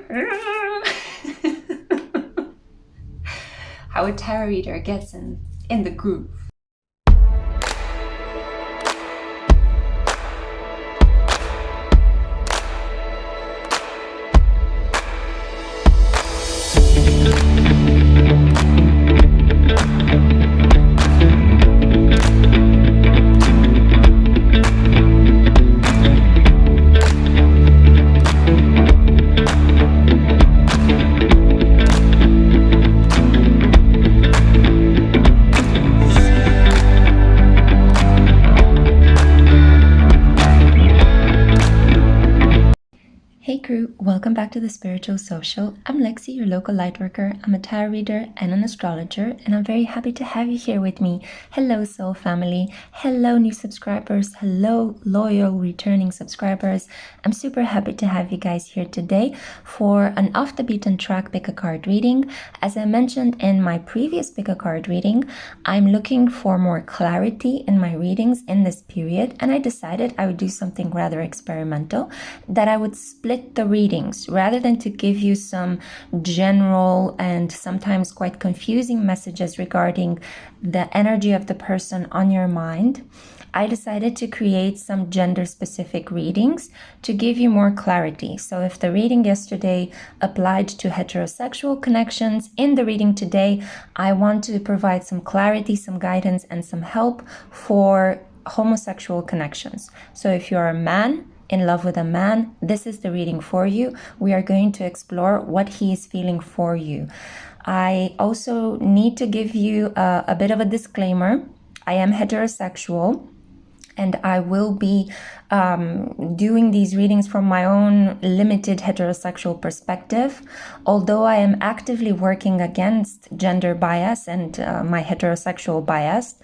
How a tarot reader gets in the groove. Hey crew, welcome back to the Spiritual Social. I'm Lexi, your local lightworker. I'm a tarot reader and an astrologer, and I'm very happy to have you here with me. Hello soul family, hello new subscribers, hello loyal returning subscribers. I'm super happy to have you guys here today for an off the beaten track pick a card reading. As I mentioned in my previous pick a card reading, I'm looking for more clarity in my readings in this period, and I decided I would do something rather experimental, that I would split the readings rather than to give you some general and sometimes quite confusing messages regarding the energy of the person on your mind. I decided to create some gender specific readings to give you more clarity. So if the reading yesterday applied to heterosexual connections, in the reading today I want to provide some clarity, some guidance, and some help for homosexual connections. So if you're a man in love with a man, this is the reading for you. We are going to explore what he is feeling for you. I also need to give you a bit of a disclaimer. I am heterosexual, and I will be doing these readings from my own limited heterosexual perspective. Although I am actively working against gender bias and my heterosexual bias,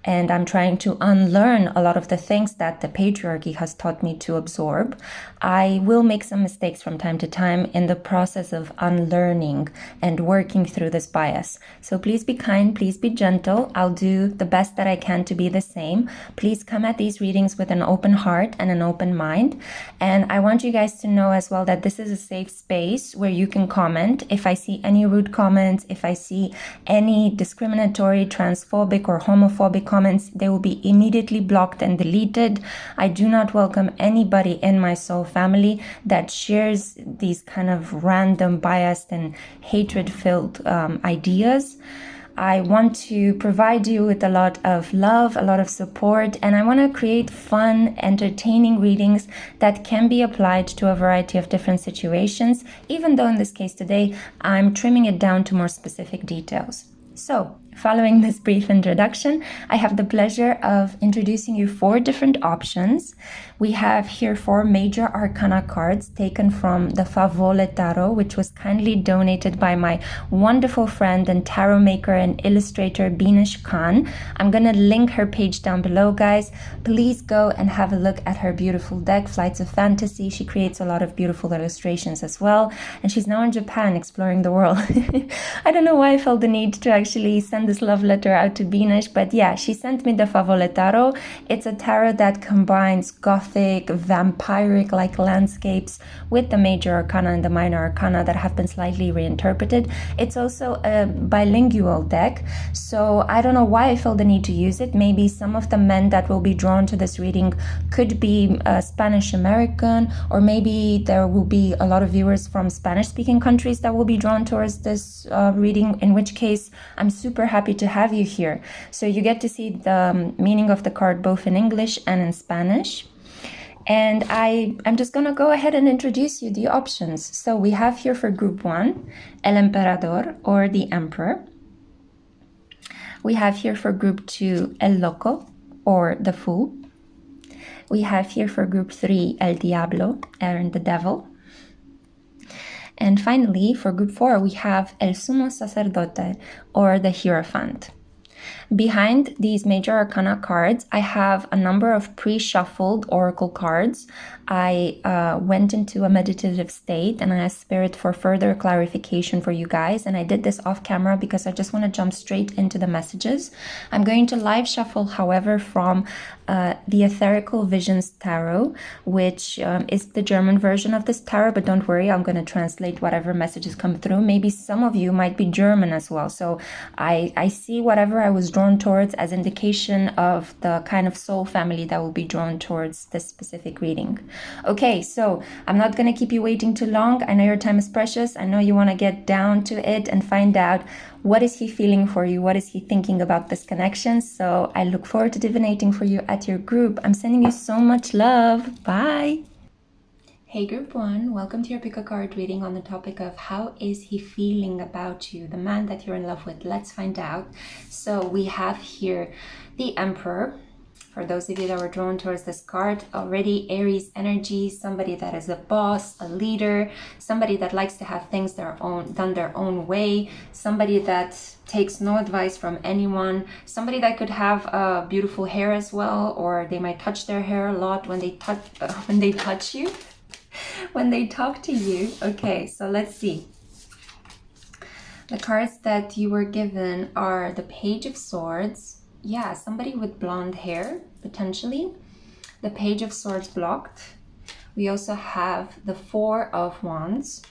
and I'm trying to unlearn a lot of the things that the patriarchy has taught me to absorb, I will make some mistakes from time to time in the process of unlearning and working through this bias. So please be kind, please be gentle. I'll do the best that I can to be the same. Please come at these readings with an open heart and an open mind. And I want you guys to know as well that this is a safe space where you can comment. If I see any rude comments, if I see any discriminatory, transphobic, or homophobic comments, they will be immediately blocked and deleted. I do not welcome anybody in my soul family that shares these kind of random biased and hatred-filled ideas. I want to provide you with a lot of love, a lot of support, and I want to create fun, entertaining readings that can be applied to a variety of different situations, even though in this case today, I'm trimming it down to more specific details. So, following this brief introduction, I have the pleasure of introducing you 4 different options. We have here 4 major arcana cards taken from the Favole Tarot, which was kindly donated by my wonderful friend and tarot maker and illustrator Binish Khan. I'm going to link her page down below, guys. Please go and have a look at her beautiful deck, Flights of Fantasy. She creates a lot of beautiful illustrations as well, and she's now in Japan exploring the world. I don't know why I felt the need to actually send this love letter out to Binish, but yeah, she sent me the Favole Tarot. It's a tarot that combines gothic, vampiric-like landscapes with the major arcana and the minor arcana that have been slightly reinterpreted. It's also a bilingual deck, so I don't know why I felt the need to use it. Maybe some of the men that will be drawn to this reading could be Spanish American, or maybe there will be a lot of viewers from Spanish-speaking countries that will be drawn towards this reading, in which case I'm super happy to have you here. So you get to see the meaning of the card both in English and in Spanish. And I'm just going to go ahead and introduce you the options. So we have here for group 1, El Emperador, or the Emperor. We have here for group 2, El Loco, or the Fool. We have here for group 3, El Diablo, or the Devil. And finally, for group 4, we have El Sumo Sacerdote, or the Hierophant. Behind these major arcana cards, I have a number of pre-shuffled oracle cards. I went into a meditative state and I asked Spirit for further clarification for you guys. And I did this off camera because I just want to jump straight into the messages. I'm going to live shuffle, however, from the Etherical Visions Tarot, which is the German version of this tarot. But don't worry, I'm going to translate whatever messages come through. Maybe some of you might be German as well. So I see whatever I was drawn towards as indication of the kind of soul family that will be drawn towards this specific reading. Okay, so I'm not going to keep you waiting too long. I know your time is precious. I know you want to get down to it and find out what is he feeling for you, what is he thinking about this connection. So I look forward to divinating for you at your group. I'm sending you so much love. Bye. Hey group one, welcome to your PickACard reading on the topic of how is he feeling about you, the man that you're in love with. Let's find out. So we have here the Emperor. For those of you that were drawn towards this card, already Aries energy, somebody that is a boss, a leader, somebody that likes to have things done their own way, somebody that takes no advice from anyone, somebody that could have beautiful hair as well, or they might touch their hair a lot when they touch you. When they talk to you. Okay, so let's see. The cards that you were given are the Page of Swords. Yeah, somebody with blonde hair, potentially. The Page of Swords blocked. We also have the Four of Wands.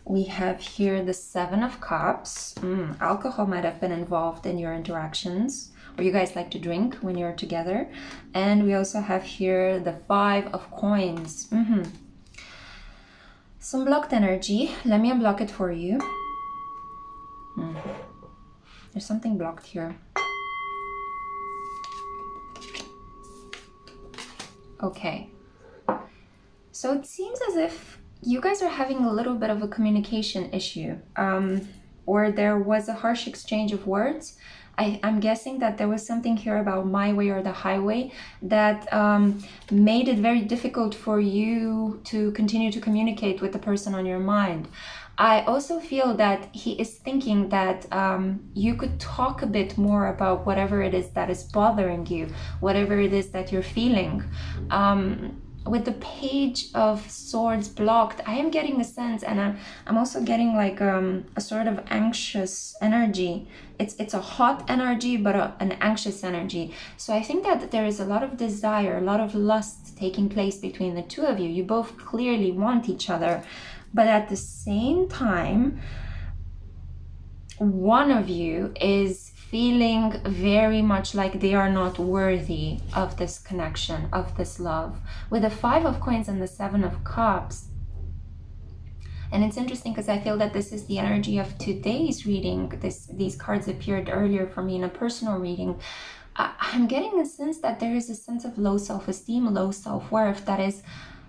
We have here the Seven of Cups. Alcohol might have been involved in your interactions, or you guys like to drink when you're together. And we also have here the Five of Coins. Some blocked energy. Let me unblock it for you. There's something blocked here. Okay. So it seems as if you guys are having a little bit of a communication issue, or there was a harsh exchange of words. I'm guessing that there was something here about my way or the highway that made it very difficult for you to continue to communicate with the person on your mind. I also feel that he is thinking that you could talk a bit more about whatever it is that is bothering you, whatever it is that you're feeling. With the Page of Swords blocked, I am getting a sense, and I'm also getting like a sort of anxious energy. It's a hot energy, but an anxious energy. So I think that there is a lot of desire, a lot of lust taking place between the two of you. You both clearly want each other, but at the same time, one of you is feeling very much like they are not worthy of this connection, of this love. With the Five of Coins and the Seven of Cups, and it's interesting because I feel that this is the energy of today's reading. These cards appeared earlier for me in a personal reading. I'm getting a sense that there is a sense of low self-esteem, low self-worth that is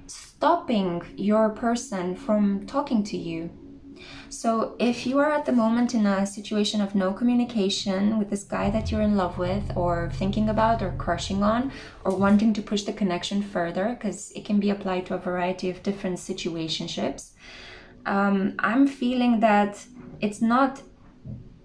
stopping your person from talking to you. So if you are at the moment in a situation of no communication with this guy that you're in love with, or thinking about, or crushing on, or wanting to push the connection further, because it can be applied to a variety of different situationships, I'm feeling that it's not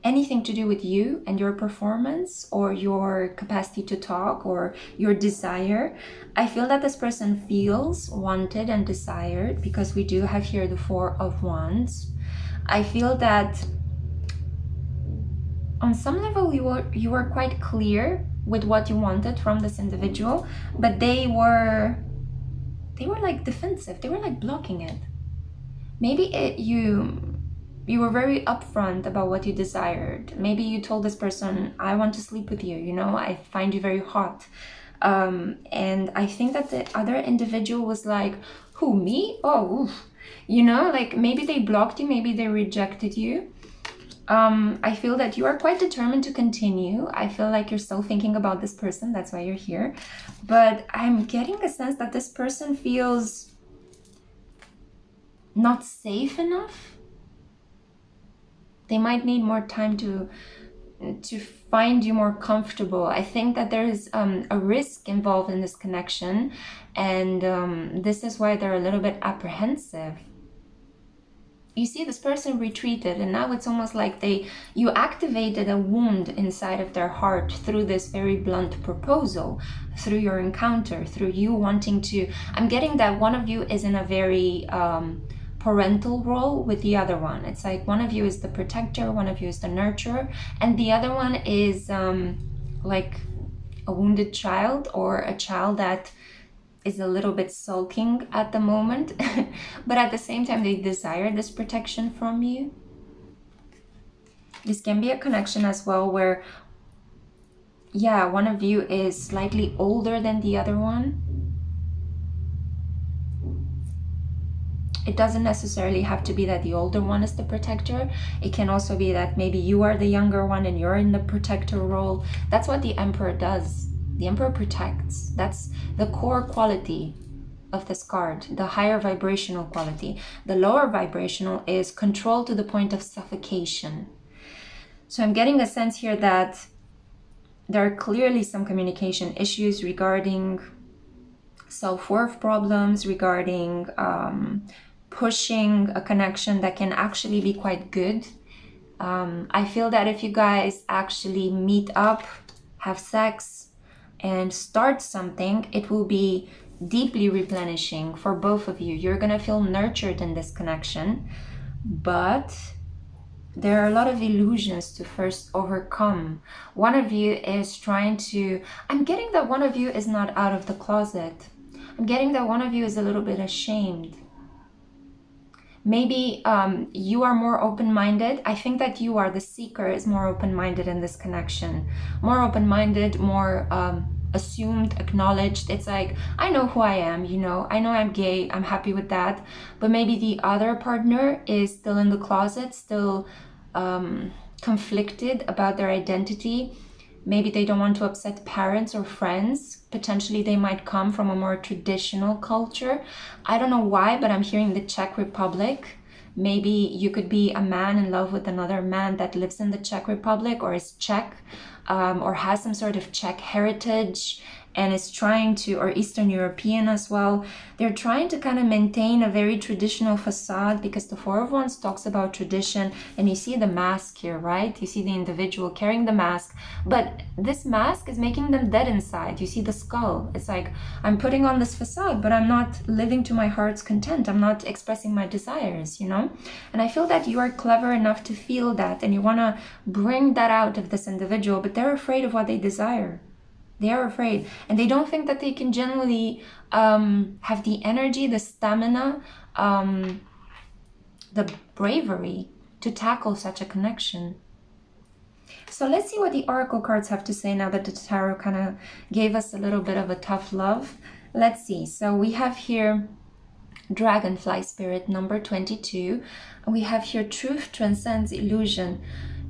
anything to do with you and your performance or your capacity to talk or your desire. I feel that this person feels wanted and desired, because we do have here the Four of Wands. I feel that on some level you were quite clear with what you wanted from this individual, but they were like defensive. They were like blocking it. Maybe you were very upfront about what you desired. Maybe you told this person, I want to sleep with you, you know, I find you very hot. And I think that the other individual was like, who, me? Oh, oof. You know, like maybe they blocked you, maybe they rejected you. I feel that you are quite determined to continue. I feel like you're still thinking about this person. That's why you're here. But I'm getting a sense that this person feels not safe enough. They might need more time to find you more comfortable. I think that there is a risk involved in this connection, and this is why they're a little bit apprehensive. you see this person retreated, and now it's almost like you activated a wound inside of their heart through this very blunt proposal, through your encounter, through you wanting to. I'm getting that one of you is in a very parental role with the other one. It's like one of you is the protector, one of you is the nurturer, and the other one is like a wounded child, or a child that is a little bit sulking at the moment, but at the same time they desire this protection from you. This can be a connection as well where, yeah, one of you is slightly older than the other one. It doesn't necessarily have to be that the older one is the protector. It can also be that maybe you are the younger one and you're in the protector role. That's what the Emperor does. The Emperor protects. That's the core quality of this card, the higher vibrational quality. The lower vibrational is control to the point of suffocation. So I'm getting a sense here that there are clearly some communication issues regarding self-worth problems, regarding pushing a connection that can actually be quite good. I feel that if you guys actually meet up, have sex, and start something, it will be deeply replenishing for both of you. You're gonna feel nurtured in this connection, but there are a lot of illusions to first overcome. One of you is trying to, I'm getting that one of you is not out of the closet. I'm getting that one of you is a little bit ashamed. Maybe you are more open-minded. I think that you are, the seeker is more open-minded in this connection. More open-minded, more assumed, acknowledged. It's like, I know who I am, you know, I know I'm gay, I'm happy with that. But maybe the other partner is still in the closet, still conflicted about their identity. Maybe they don't want to upset parents or friends. Potentially they might come from a more traditional culture. I don't know why, but I'm hearing the Czech Republic. Maybe you could be a man in love with another man that lives in the Czech Republic or is Czech, or has some sort of Czech heritage, and is trying to, or Eastern European as well, they're trying to kind of maintain a very traditional facade, because the Four of Wands talks about tradition, and you see the mask here, right? You see the individual carrying the mask, but this mask is making them dead inside. You see the skull. It's like, I'm putting on this facade, but I'm not living to my heart's content. I'm not expressing my desires, you know? And I feel that you are clever enough to feel that, and you want to bring that out of this individual, but they're afraid of what they desire. They are afraid, and they don't think that they can generally have the energy, the stamina, the bravery to tackle such a connection. So let's see what the Oracle cards have to say now that the Tarot kind of gave us a little bit of a tough love. Let's see. So we have here Dragonfly Spirit number 22. And we have here Truth Transcends Illusion.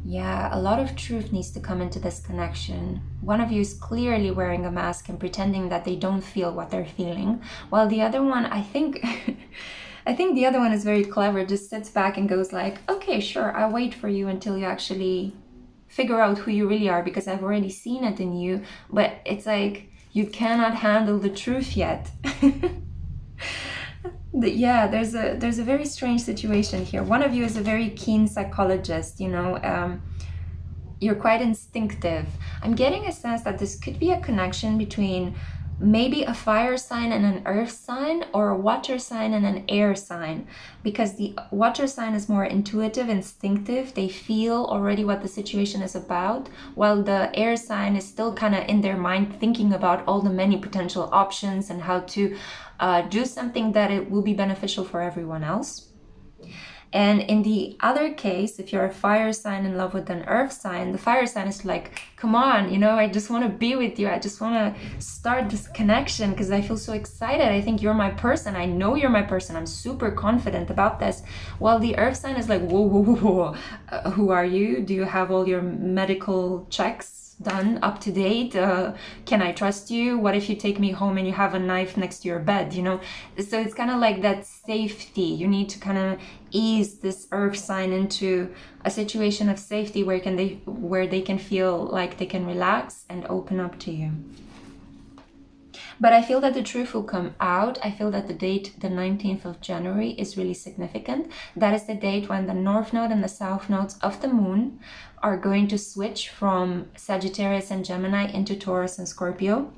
Yeah, a lot of truth needs to come into this connection. One of you is clearly wearing a mask and pretending that they don't feel what they're feeling, while the other one, I think the other one is very clever, just sits back and goes like, okay, sure, I'll wait for you until you actually figure out who you really are, because I've already seen it in you, but it's like, you cannot handle the truth yet. Yeah, there's a very strange situation here. One of you is a very keen psychologist, you know, you're quite instinctive. I'm getting a sense that this could be a connection between maybe a fire sign and an earth sign, or a water sign and an air sign, because the water sign is more intuitive, instinctive. They feel already what the situation is about, while the air sign is still kind of in their mind thinking about all the many potential options and how to do something that it will be beneficial for everyone else. And in the other case, if you're a fire sign in love with an earth sign, the fire sign is like, come on, you know, I just want to be with you. I just want to start this connection because I feel so excited. I think you're my person. I know you're my person. I'm super confident about this. While the earth sign is like, whoa, whoa, whoa, whoa. Who are you? Do you have all your medical checks done, up to date? Can I trust you? What if you take me home and you have a knife next to your bed, you know? So it's kind of like that safety. You need to kind of ease this earth sign into a situation of safety where they can feel like they can relax and open up to you. But I feel that the truth will come out. I feel that the date, the 19th of January, is really significant. That is the date when the North Node and the South Nodes of the Moon are going to switch from Sagittarius and Gemini into Taurus and Scorpio.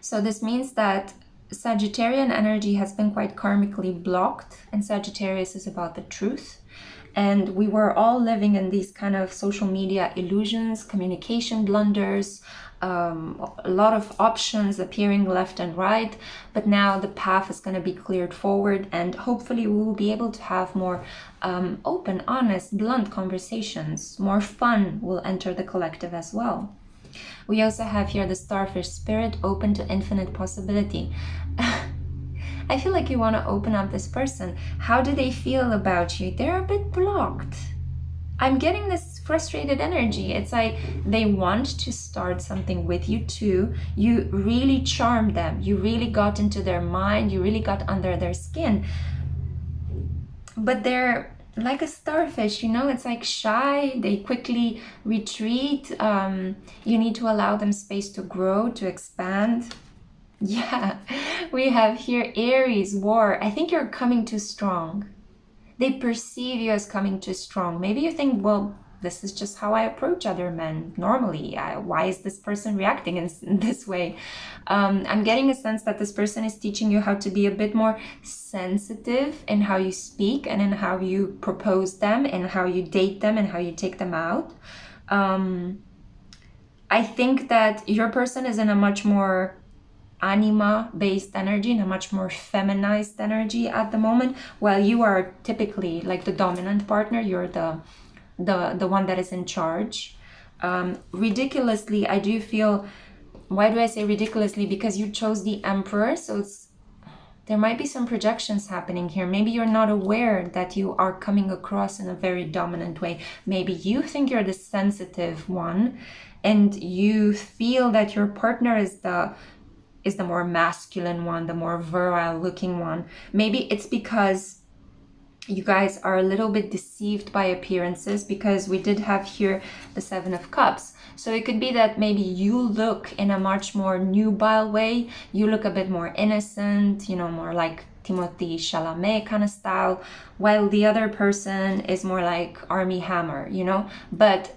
So this means that Sagittarian energy has been quite karmically blocked, and Sagittarius is about the truth. And we were all living in these kind of social media illusions, communication blunders, a lot of options appearing left and right. But now the path is going to be cleared forward, and hopefully we will be able to have more open, honest, blunt conversations. More fun will enter the collective as well. We also have here the starfish spirit, open to infinite possibility. I feel like you want to open up this person. How do they feel about you? They're a bit blocked. I'm getting this frustrated energy. It's like they want to start something with you too. You really charmed them. You really got into their mind. You really got under their skin. But they're like a starfish, you know, it's like shy. They quickly retreat. You need to allow them space to grow, to expand. Yeah, we have here Aries, war. I think you're coming too strong. They perceive you as coming too strong. Maybe you think, well, this is just how I approach other men normally. Why is this person reacting in this way? I'm getting a sense that this person is teaching you how to be a bit more sensitive in how you speak and in how you propose them and how you date them and how you take them out. I think that your person is in a much more anima-based energy, in a much more feminized energy at the moment, while you are typically like the dominant partner. You're the one that is in charge. Ridiculously, I do feel, why do I say ridiculously? Because you chose the Emperor, so there might be some projections happening here. Maybe you're not aware that you are coming across in a very dominant way. Maybe you think you're the sensitive one, and you feel that your partner is the more masculine one, the more virile looking one. Maybe it's because you guys are a little bit deceived by appearances, because we did have here the Seven of Cups. So it could be that maybe you look in a much more nubile way. You look a bit more innocent, you know, more like Timothée Chalamet kind of style, while the other person is more like Armie Hammer, you know. But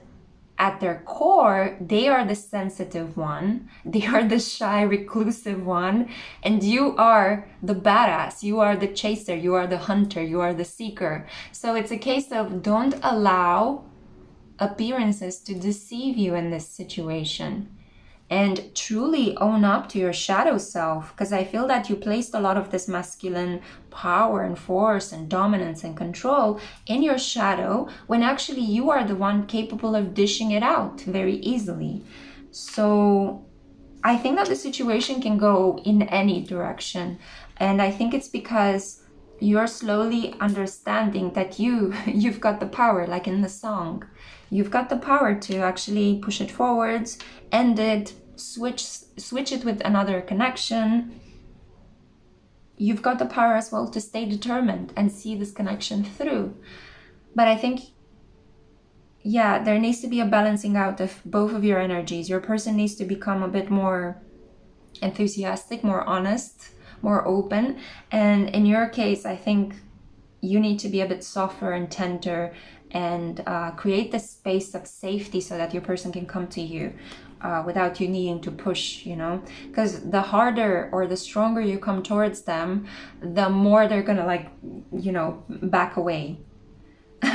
at their core, they are the sensitive one, they are the shy, reclusive one, and you are the badass, you are the chaser, you are the hunter, you are the seeker. So it's a case of don't allow appearances to deceive you in this situation, and truly own up to your shadow self, because I feel that you placed a lot of this masculine power and force and dominance and control in your shadow, when actually you are the one capable of dishing it out very easily. So I think that the situation can go in any direction, and I think it's because you're slowly understanding that you've got the power, like in the song. You've got the power to actually push it forwards, end it, switch it with another connection. You've got the power as well to stay determined and see this connection through. But I think, yeah, there needs to be a balancing out of both of your energies. Your person needs to become a bit more enthusiastic, more honest, more open. And in your case, I think you need to be a bit softer and tender, and create the space of safety so that your person can come to you without you needing to push, you know, because the harder or the stronger you come towards them, the more they're gonna, like, you know, back away.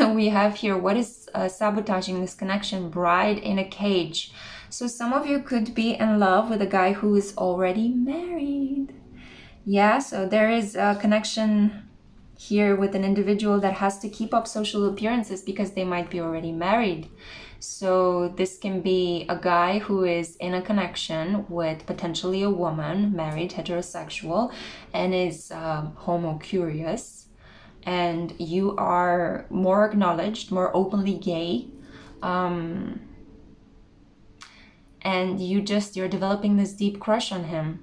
We have here, what is sabotaging this connection? Bride in a cage. So some of you could be in love with a guy who is already married. Yeah, so there is a connection here with an individual that has to keep up social appearances because they might be already married. So this can be a guy who is in a connection with potentially a woman, married, heterosexual, and is homo-curious. And you are more acknowledged, more openly gay. And you're developing this deep crush on him.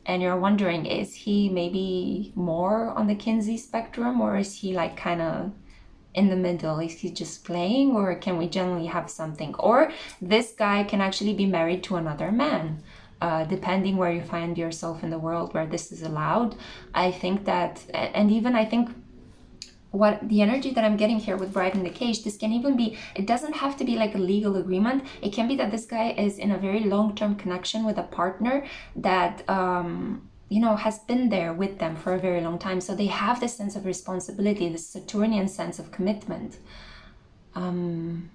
And you're wondering, is he maybe more on the Kinsey spectrum, or is he like kind of in the middle? Is he just playing, or can we generally have something? Or this guy can actually be married to another man. depending where you find yourself in the world where this is allowed. I think that, and even I think what the energy that I'm getting here with Bride in the Cage, this can even be, it doesn't have to be like a legal agreement. It can be that this guy is in a very long-term connection with a partner that you know, has been there with them for a very long time. So they have this sense of responsibility, this Saturnian sense of commitment. And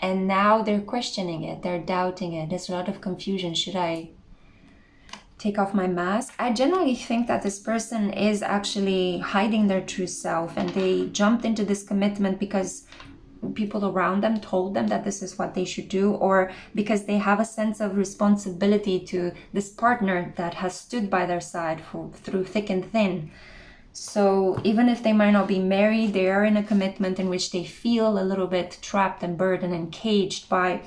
now they're questioning it, they're doubting it. There's a lot of confusion. Should I take off my mask? I generally think that this person is actually hiding their true self, and they jumped into this commitment because people around them told them that this is what they should do, or because they have a sense of responsibility to this partner that has stood by their side through thick and thin. So even if they might not be married, they are in a commitment in which they feel a little bit trapped and burdened and caged by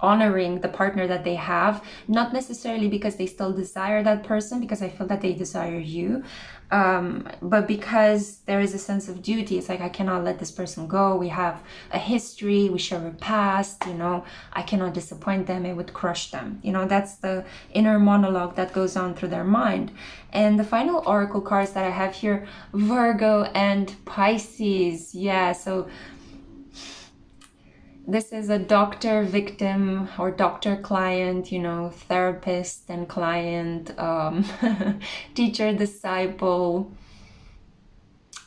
honoring the partner that they have, not necessarily because they still desire that person, because I feel that they desire you, but because there is a sense of duty. It's like, I cannot let this person go. We have a history, we share a past, you know, I cannot disappoint them, it would crush them. You know, that's the inner monologue that goes on through their mind. And the final oracle cards that I have here, Virgo and Pisces. Yeah, so this is a doctor victim or doctor client, you know, therapist and client, teacher disciple,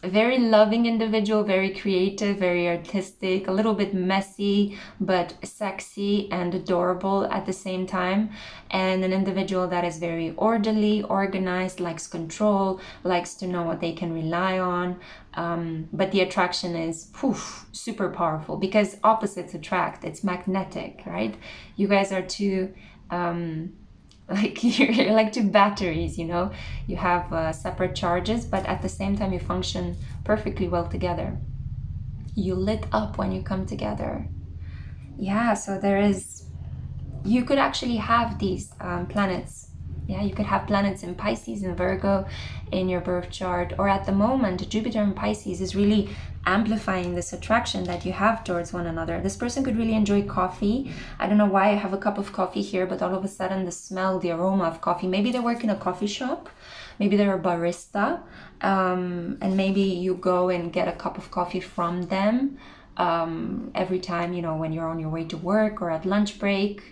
a very loving individual, very creative, very artistic, a little bit messy, but sexy and adorable at the same time. And an individual that is very orderly, organized, likes control, likes to know what they can rely on. But the attraction is super powerful, because opposites attract. It's magnetic, right? You guys are two like you're like two batteries, you know, you have separate charges, but at the same time you function perfectly well together. You lit up when you come together. Yeah, so there is, you could actually have these planets. Yeah, you could have planets in Pisces and Virgo in your birth chart, or at the moment Jupiter in Pisces is really amplifying this attraction that you have towards one another. This person could really enjoy coffee. I don't know why I have a cup of coffee here, but all of a sudden the smell, the aroma of coffee, maybe they work in a coffee shop, maybe they're a barista, and maybe you go and get a cup of coffee from them every time, you know, when you're on your way to work or at lunch break.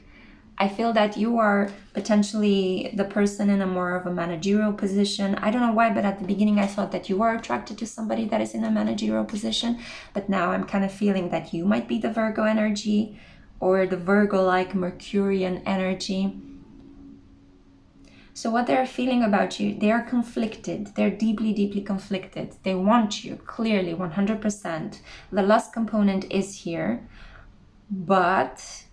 I feel that you are potentially the person in a more of a managerial position. I don't know why, but at the beginning I thought that you are attracted to somebody that is in a managerial position. But now I'm kind of feeling that you might be the Virgo energy, or the Virgo-like Mercurian energy. So what they're feeling about you, they are conflicted. They're deeply, deeply conflicted. They want you, clearly, 100%. The lust component is here, but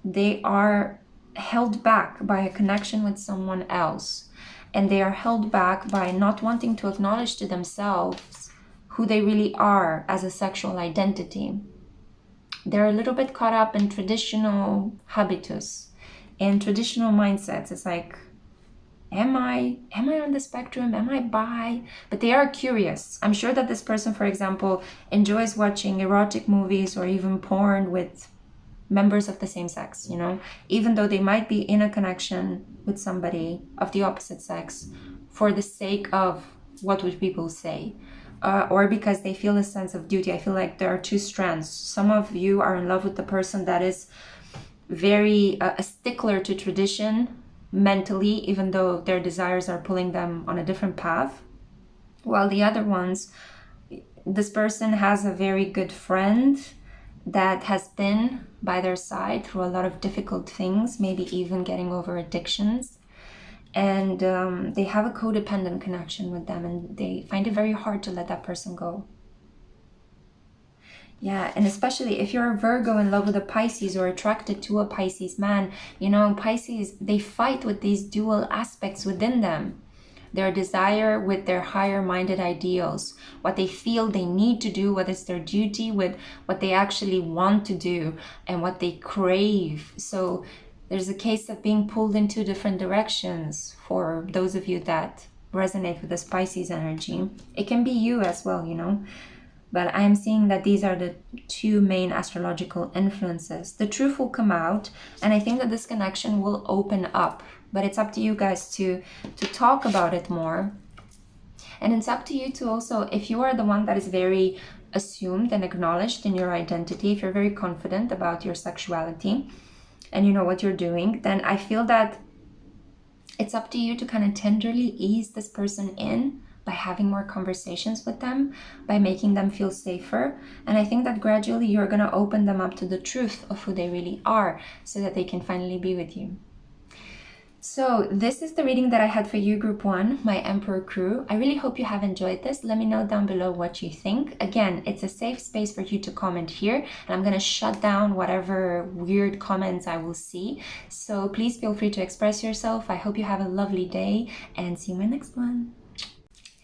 they are held back by a connection with someone else, and they are held back by not wanting to acknowledge to themselves who they really are as a sexual identity. They're a little bit caught up in traditional habitus, in traditional mindsets. It's like, am I on the spectrum? Am I bi? But they are curious. I'm sure that this person, for example, enjoys watching erotic movies or even porn with members of the same sex, you know, even though they might be in a connection with somebody of the opposite sex for the sake of what would people say, or because they feel a sense of duty. I feel like there are two strands. Some of you are in love with the person that is very a stickler to tradition mentally, even though their desires are pulling them on a different path, while the other ones, this person has a very good friend that has been by their side through a lot of difficult things, maybe even getting over addictions. And they have a codependent connection with them, and they find it very hard to let that person go. Yeah, and especially if you're a Virgo in love with a Pisces or attracted to a Pisces man, you know, Pisces, they fight with these dual aspects within them. Their desire with their higher minded ideals, what they feel they need to do, what is their duty with what they actually want to do and what they crave. So there's a case of being pulled in two different directions for those of you that resonate with this Pisces energy. It can be you as well, you know. but I'm seeing that these are the two main astrological influences. The truth will come out, and I think that this connection will open up, but it's up to you guys to talk about it more. And it's up to you to also, if you are the one that is very assumed and acknowledged in your identity, if you're very confident about your sexuality and you know what you're doing, then I feel that it's up to you to kind of tenderly ease this person in by having more conversations with them, by making them feel safer. And I think that gradually you're going to open them up to the truth of who they really are so that they can finally be with you. So this is the reading that I had for you, Group 1, my Emperor crew. I really hope you have enjoyed this. Let me know down below what you think. Again, it's a safe space for you to comment here, and I'm going to shut down whatever weird comments I will see. So please feel free to express yourself. I hope you have a lovely day, and see you in my next one.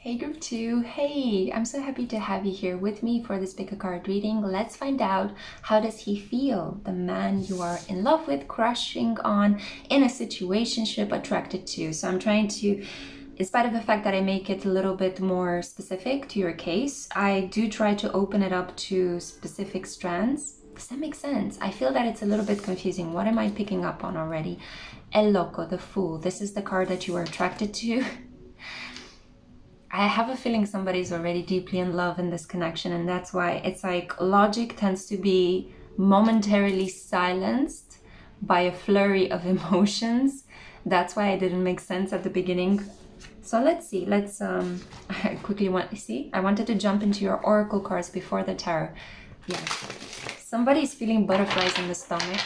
Hey Group 2, hey, I'm so happy to have you here with me for this PickACard reading. Let's find out, how does he feel? The man you are in love with, crushing on, in a situationship, attracted to. So I'm trying to, in spite of the fact that I make it a little bit more specific to your case, I do try to open it up to specific strands. Does that make sense? I feel that it's a little bit confusing. What am I picking up on already? El Loco, the Fool. This is the card that you are attracted to. I have a feeling somebody's already deeply in love in this connection, and that's why it's like logic tends to be momentarily silenced by a flurry of emotions. That's why it didn't make sense at the beginning. So let's see, I quickly I wanted to jump into your oracle cards before the tarot. Yeah, somebody's feeling butterflies in the stomach.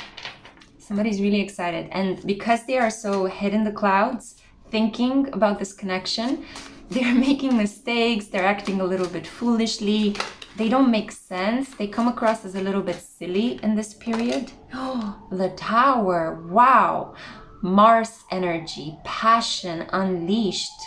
Somebody's really excited, and because they are so head in the clouds thinking about this connection, they're making mistakes, they're acting a little bit foolishly, they don't make sense, they come across as a little bit silly in this period. Oh, the Tower, wow. Mars energy, passion unleashed.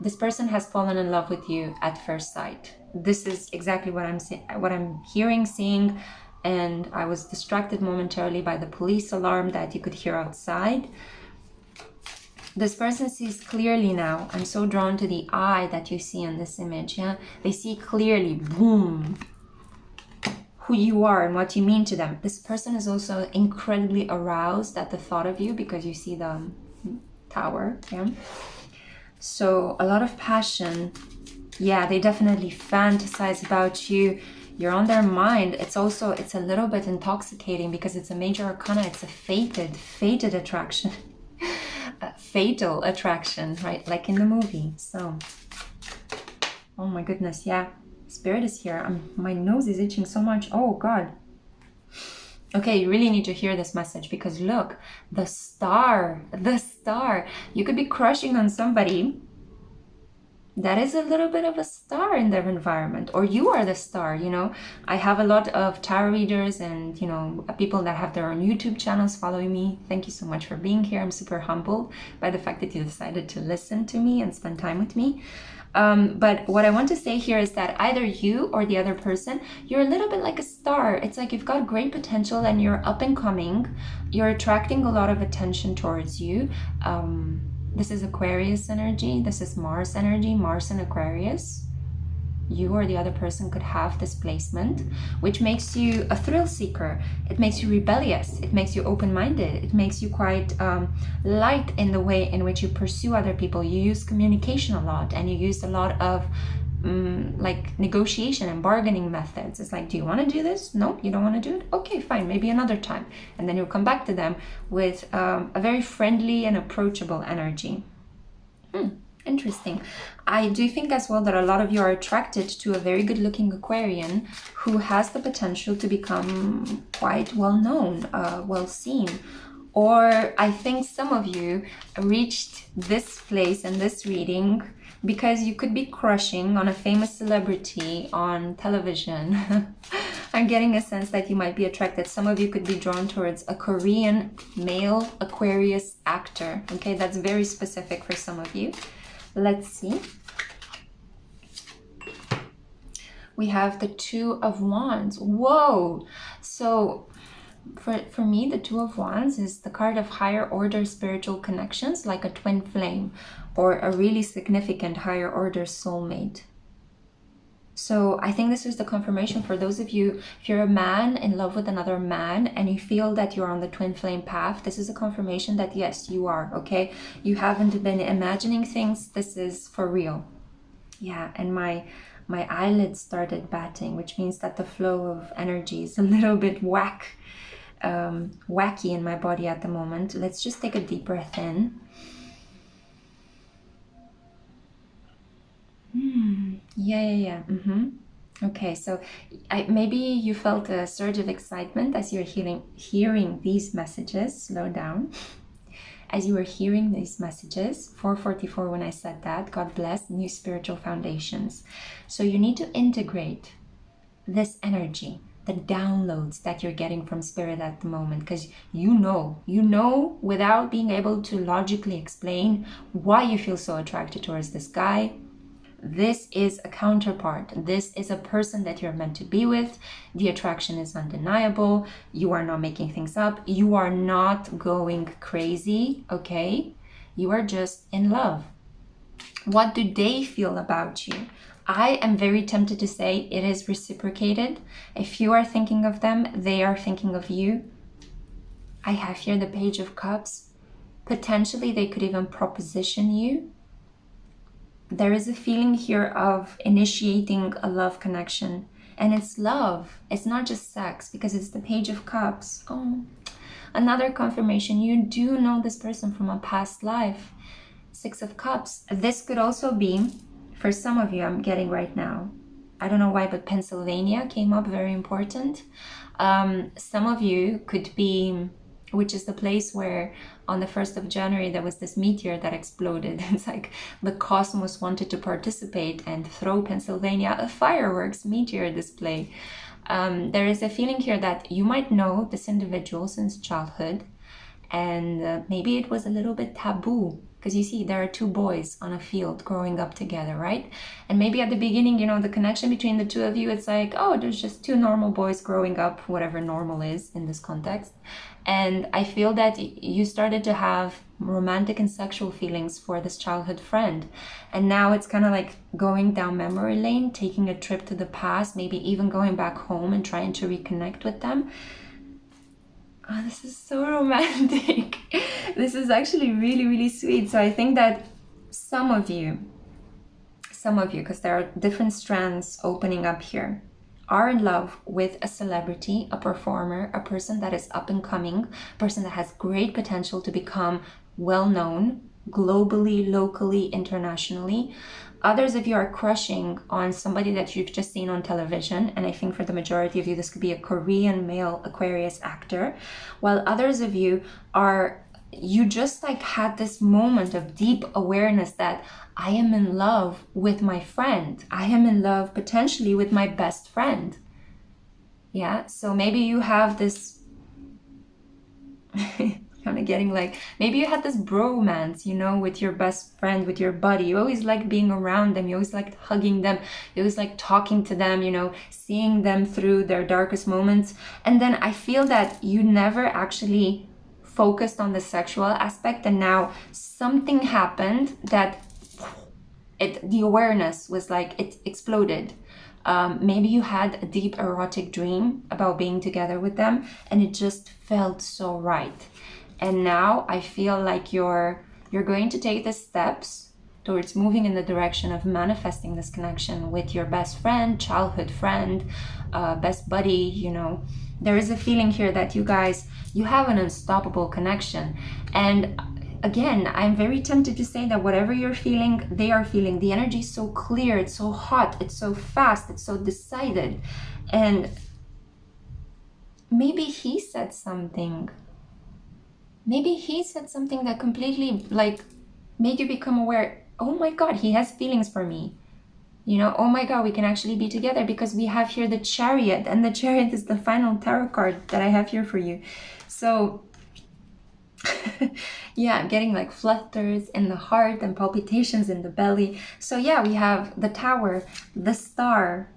This person has fallen in love with you at first sight. This is exactly what I'm hearing, seeing, and I was distracted momentarily by the police alarm that you could hear outside. This person sees clearly now. I'm so drawn to the eye that you see in this image. Yeah, they see clearly, boom, who you are and what you mean to them. This person is also incredibly aroused at the thought of you because you see the Tower. Yeah, so a lot of passion. Yeah, they definitely fantasize about you. You're on their mind. It's a little bit intoxicating because it's a major arcana. It's a fated attraction. Fatal attraction, right? Like in the movie. So, oh my goodness, yeah. Spirit is here. My nose is itching so much. Oh God. Okay, you really need to hear this message because look, the star. You could be crushing on somebody that is a little bit of a star in their environment, or you are the star, you know. I have a lot of tarot readers and, you know, people that have their own YouTube channels following me. Thank you so much for being here. I'm super humbled by the fact that you decided to listen to me and spend time with me. But what I want to say here is that either you or the other person, you're a little bit like a star. It's like you've got great potential and you're up and coming. You're attracting a lot of attention towards you. This is Aquarius energy. This is Mars energy, Mars and Aquarius. You or the other person could have this placement, which makes you a thrill seeker. It makes you rebellious. It makes you open-minded. It makes you quite light in the way in which you pursue other people. You use communication a lot, and you use a lot of like negotiation and bargaining methods. It's like, do you want to do this? No, you don't want to do it? Okay, fine, maybe another time. And then you'll come back to them with a very friendly and approachable energy. Interesting. I do think as well that a lot of you are attracted to a very good looking Aquarian who has the potential to become quite well known, well seen. Or I think some of you reached this place in this reading because you could be crushing on a famous celebrity on television. I'm getting a sense that you might be attracted. Some of you could be drawn towards a Korean male Aquarius actor. Okay, that's very specific for some of you. Let's see. We have the Two of Wands. Whoa! So for me, the Two of Wands is the card of higher order spiritual connections, like a twin flame or a really significant higher order soulmate. So I think this is the confirmation for those of you, if you're a man in love with another man and you feel that you're on the twin flame path, this is a confirmation that yes, you are, okay? You haven't been imagining things. This is for real. Yeah, and my eyelids started batting, which means that the flow of energy is a little bit wacky in my body at the moment. Let's just take a deep breath in. Yeah. Okay, so maybe you felt a surge of excitement as you're hearing these messages. Slow down. As you were hearing these messages, 4:44 when I said that, God bless, new spiritual foundations. So you need to integrate this energy, the downloads that you're getting from spirit at the moment, because you know without being able to logically explain why you feel so attracted towards this guy. This is a counterpart. This is a person that you're meant to be with. The attraction is undeniable. You are not making things up. You are not going crazy, okay? You are just in love. What do they feel about you? I am very tempted to say it is reciprocated. If you are thinking of them, they are thinking of you. I have here the Page of Cups. Potentially, they could even proposition you. There is a feeling here of initiating a love connection. And it's love. It's not just sex, because it's the Page of Cups. Oh, another confirmation. You do know this person from a past life. Six of Cups. This could also be, for some of you, I'm getting right now. I don't know why, but Pennsylvania came up, very important. Some of you could be, which is the place where on the 1st of January, there was this meteor that exploded. It's like the cosmos wanted to participate and throw Pennsylvania a fireworks meteor display. There is a feeling here that you might know this individual since childhood, and maybe it was a little bit taboo, because you see there are two boys on a field growing up together, right? And maybe at the beginning, you know, the connection between the two of you, it's like, oh, there's just two normal boys growing up, whatever normal is in this context. And I feel that you started to have romantic and sexual feelings for this childhood friend. And now it's kind of like going down memory lane, taking a trip to the past, maybe even going back home and trying to reconnect with them. Oh, this is so romantic. This is actually really, really sweet. So I think that some of you, because there are different strands opening up here, are in love with a celebrity, a performer, a person that is up and coming, a person that has great potential to become well-known globally, locally, internationally. Others of you are crushing on somebody that you've just seen on television, and I think for the majority of you, this could be a Korean male Aquarius actor, while others of you you just like had this moment of deep awareness that I am in love with my friend. I am in love potentially with my best friend. Yeah, so maybe you have this kind of getting like, maybe you had this bromance, you know, with your best friend, with your buddy. You always like being around them. You always like hugging them. You always like talking to them, you know, seeing them through their darkest moments. And then I feel that you never actually focused on the sexual aspect, and now something happened that the awareness was like, it exploded. Maybe you had a deep erotic dream about being together with them, and it just felt so right. And now I feel like you're going to take the steps towards moving in the direction of manifesting this connection with your best friend, childhood friend, best buddy, you know. There is a feeling here that you have an unstoppable connection. And again, I'm very tempted to say that whatever you're feeling, they are feeling. The energy is so clear, it's so hot, it's so fast, it's so decided. And maybe he said something. Maybe he said something that completely like made you become aware, oh my God, he has feelings for me. You know, oh my God, we can actually be together, because we have here the Chariot, and the Chariot is the final tarot card that I have here for you. So yeah, I'm getting like flutters in the heart and palpitations in the belly. So yeah, we have the Tower, the Star,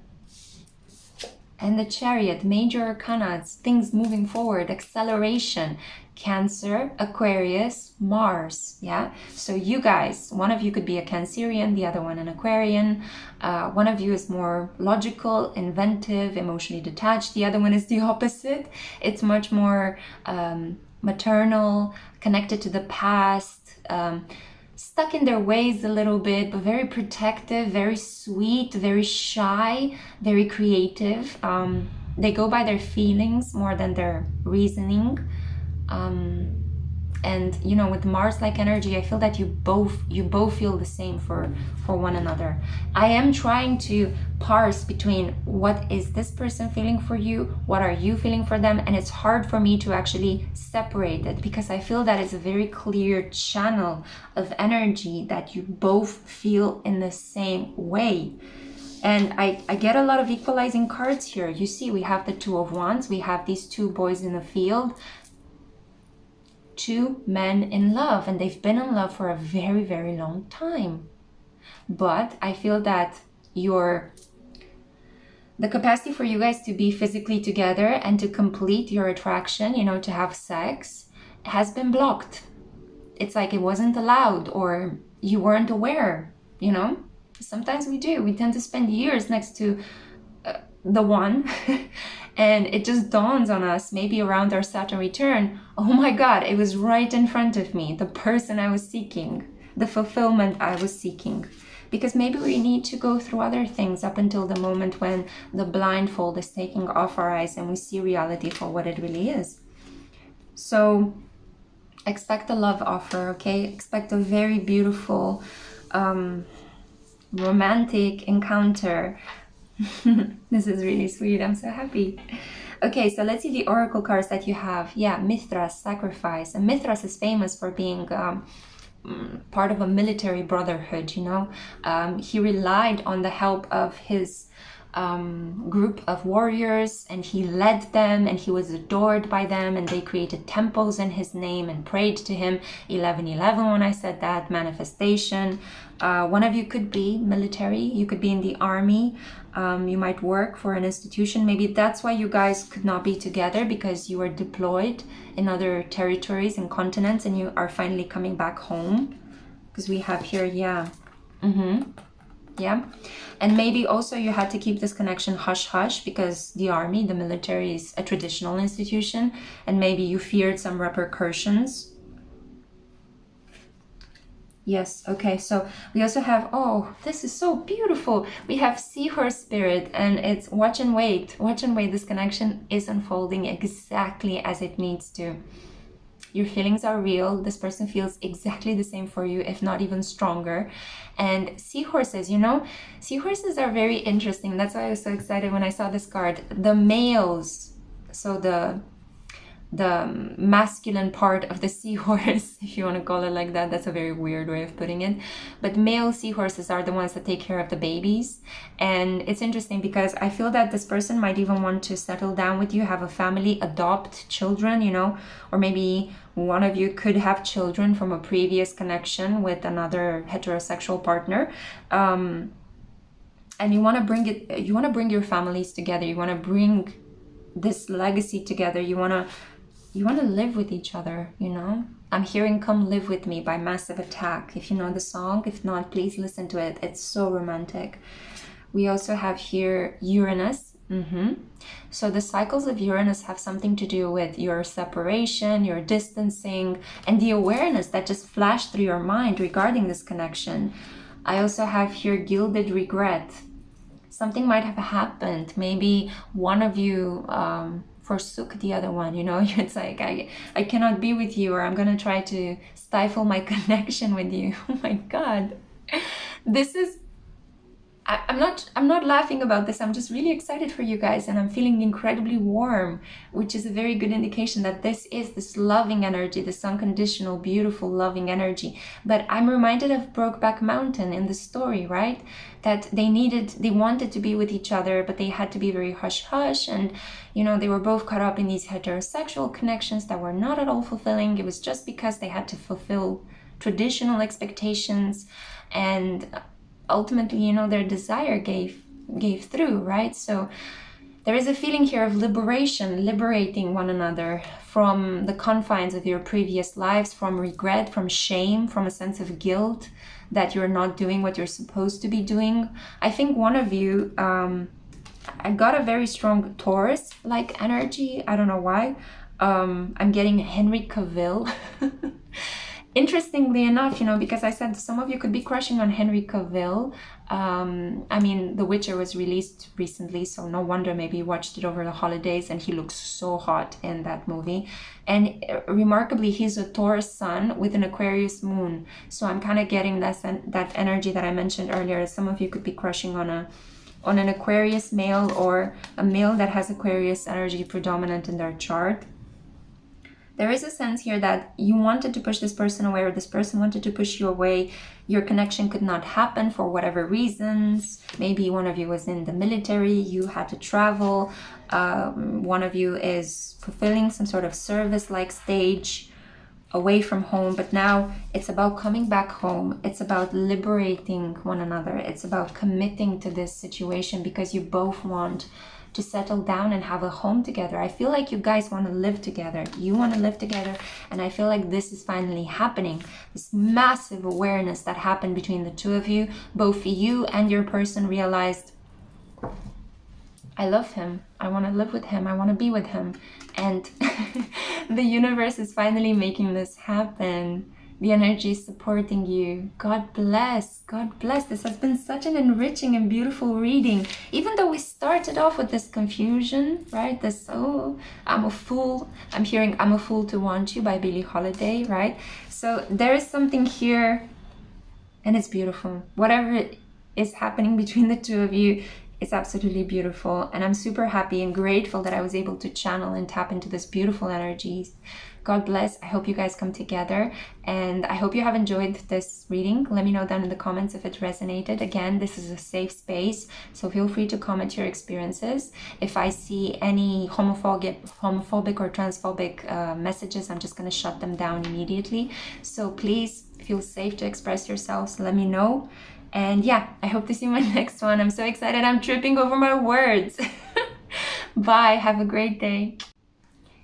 and the Chariot, major arcana, things moving forward, acceleration, Cancer, Aquarius, Mars. Yeah, so you guys, one of you could be a Cancerian, the other one an Aquarian. One of you is more logical, inventive, emotionally detached. The other one is the opposite. It's much more maternal, connected to the past, stuck in their ways a little bit, but very protective, very sweet, very shy, very creative. They go by their feelings more than their reasoning. And you know, with Mars-like energy, I feel that you both feel the same for one another. I am trying to parse between what is this person feeling for you, what are you feeling for them, and it's hard for me to actually separate it, because I feel that it's a very clear channel of energy that you both feel in the same way. And I get a lot of equalizing cards here. You see, we have the Two of Wands, we have these two boys in the field, two men in love, and they've been in love for a very, very long time. But I feel that the capacity for you guys to be physically together and to complete your attraction, you know, to have sex, has been blocked. It's like it wasn't allowed, or you weren't aware, you know? Sometimes we do. We tend to spend years next to the one and it just dawns on us, maybe around our Saturn return, oh my God, it was right in front of me, the person I was seeking, the fulfillment I was seeking. Because maybe we need to go through other things up until the moment when the blindfold is taking off our eyes and we see reality for what it really is. So expect a love offer, okay? Expect a very beautiful romantic encounter. This is really sweet. I'm so happy. Okay, so let's see the oracle cards that you have. Yeah, Mithras, sacrifice. And Mithras is famous for being part of a military brotherhood, you know. He relied on the help of his group of warriors, and he led them, and he was adored by them, and they created temples in his name and prayed to him. 1111, when I said that, manifestation. One of you could be military, you could be in the army, you might work for an institution. Maybe that's why you guys could not be together, because you were deployed in other territories and continents, and you are finally coming back home. Because we have here, yeah. Yeah, and maybe also you had to keep this connection hush-hush because the army, the military, is a traditional institution, and maybe you feared some repercussions. Yes, okay, so we also have, oh, this is so beautiful. We have Seahorse Spirit, and it's watch and wait. Watch and wait. This connection is unfolding exactly as it needs to. Your feelings are real. This person feels exactly the same for you, if not even stronger. And seahorses, you know, seahorses are very interesting. That's why I was so excited when I saw this card. The males, so the masculine part of the seahorse, if you want to call it like that. That's a very weird way of putting it. But male seahorses are the ones that take care of the babies. And it's interesting because I feel that this person might even want to settle down with you, have a family, adopt children, you know, or maybe one of you could have children from a previous connection with another heterosexual partner. And you want to bring your families together. You want to bring this legacy together. You want to live with each other, you know. I'm hearing Come Live With Me by Massive Attack. If you know the song, if not, please listen to it. It's so romantic. We also have here Uranus. So the cycles of Uranus have something to do with your separation, your distancing, and the awareness that just flashed through your mind regarding this connection. I also have here Gilded Regret. Something might have happened. Maybe one of you forsook the other one, you know. It's like, I cannot be with you, or I'm gonna try to stifle my connection with you. Oh my God. This is, I'm not laughing about this. I'm just really excited for you guys, and I'm feeling incredibly warm, which is a very good indication that this is this loving energy, this unconditional, beautiful, loving energy. But I'm reminded of Brokeback Mountain in the story, right? That they wanted to be with each other, but they had to be very hush-hush, and you know, they were both caught up in these heterosexual connections that were not at all fulfilling. It was just because they had to fulfill traditional expectations, and ultimately, you know, their desire gave through, right? So There is a feeling here of liberation, liberating one another from the confines of your previous lives, from regret, from shame, from a sense of guilt that you're not doing what you're supposed to be doing. I think one of you, I got a very strong Taurus-like energy. I don't know why. I'm getting Henry Cavill. Interestingly enough, because I said some of you could be crushing on Henry Cavill. I mean, The Witcher was released recently, so no wonder maybe you watched it over the holidays, and he looks so hot in that movie. And remarkably, he's a Taurus sun with an Aquarius moon. So I'm kind of getting that energy that I mentioned earlier. Some of you could be crushing on an Aquarius male, or a male that has Aquarius energy predominant in their chart. There is a sense here that you wanted to push this person away, or this person wanted to push you away. Your connection could not happen for whatever reasons. Maybe one of you was in the military, you had to travel. One of you is fulfilling some sort of service-like stage away from home, but now it's about coming back home. It's about liberating one another. It's about committing to this situation because you both want to settle down and have a home together. I feel like you guys want to live together. You want to live together, and I feel like this is finally happening. This massive awareness that happened between the two of you, both you and your person realized, I love him. I want to live with him. I want to be with him. And the universe is finally making this happen. The energy is supporting you. God bless. God bless. This has been such an enriching and beautiful reading. Even though we started off with this confusion, right? This, oh, I'm a fool. I'm hearing I'm a Fool to Want You by Billie Holiday, right? So there is something here, and it's beautiful. Whatever is happening between the two of you, it's absolutely beautiful. And I'm super happy and grateful that I was able to channel and tap into this beautiful energies. God bless. I hope you guys come together, and I hope you have enjoyed this reading. Let me know down in the comments if it resonated. Again, this is a safe space, so feel free to comment your experiences. If I see any homophobic or transphobic messages, I'm just going to shut them down immediately. So please feel safe to express yourselves. Let me know. And yeah, I hope to see you in my next one. I'm so excited. I'm tripping over my words. Bye. Have a great day.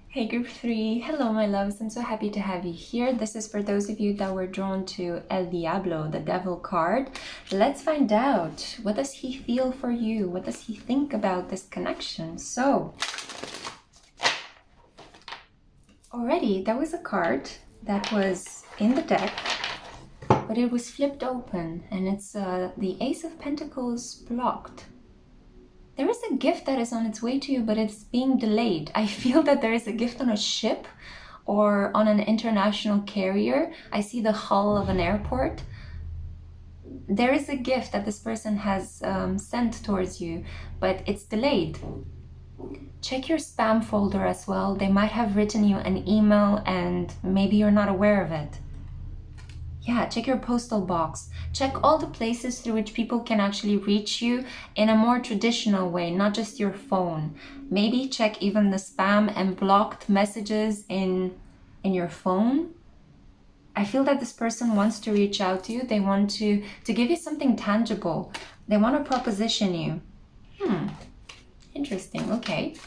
Hey group 3, hello my loves, I'm so happy to have you here. This is for those of you that were drawn to El Diablo, the devil card. Let's find out, what does he feel for you? What does he think about this connection? So, already there was a card that was in the deck, but it was flipped open, and it's the Ace of Pentacles blocked. There is a gift that is on its way to you, but it's being delayed. I feel that there is a gift on a ship or on an international carrier. I see the hull of an airport. There is a gift that this person has sent towards you, but it's delayed. Check your spam folder as well. They might have written you an email and maybe you're not aware of it. Yeah, check your postal box. Check all the places through which people can actually reach you in a more traditional way, not just your phone. Maybe check even the spam and blocked messages in your phone. I feel that this person wants to reach out to you. They want to give you something tangible. They want to proposition you. Interesting. Okay.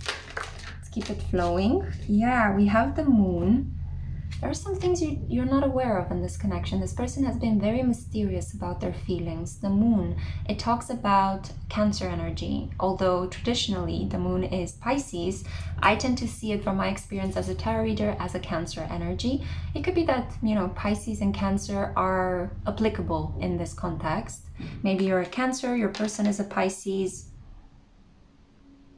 Let's keep it flowing. Yeah, we have the moon. There are some things you're not aware of in this connection. This person has been very mysterious about their feelings. The moon, it talks about Cancer energy. Although traditionally the moon is Pisces, I tend to see it from my experience as a tarot reader as a Cancer energy. It could be that, Pisces and Cancer are applicable in this context. Maybe you're a Cancer, your person is a Pisces.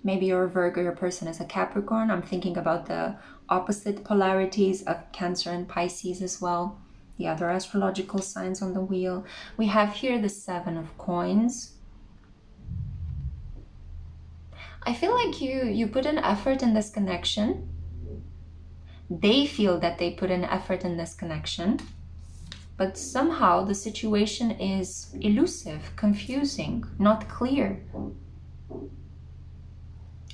Maybe you're a Virgo, your person is a Capricorn. I'm thinking about the opposite polarities of Cancer and Pisces as well. The other astrological signs on the wheel. We have here the 7 of Coins. I feel like you put an effort in this connection. They feel that they put an effort in this connection. But somehow the situation is elusive, confusing, not clear.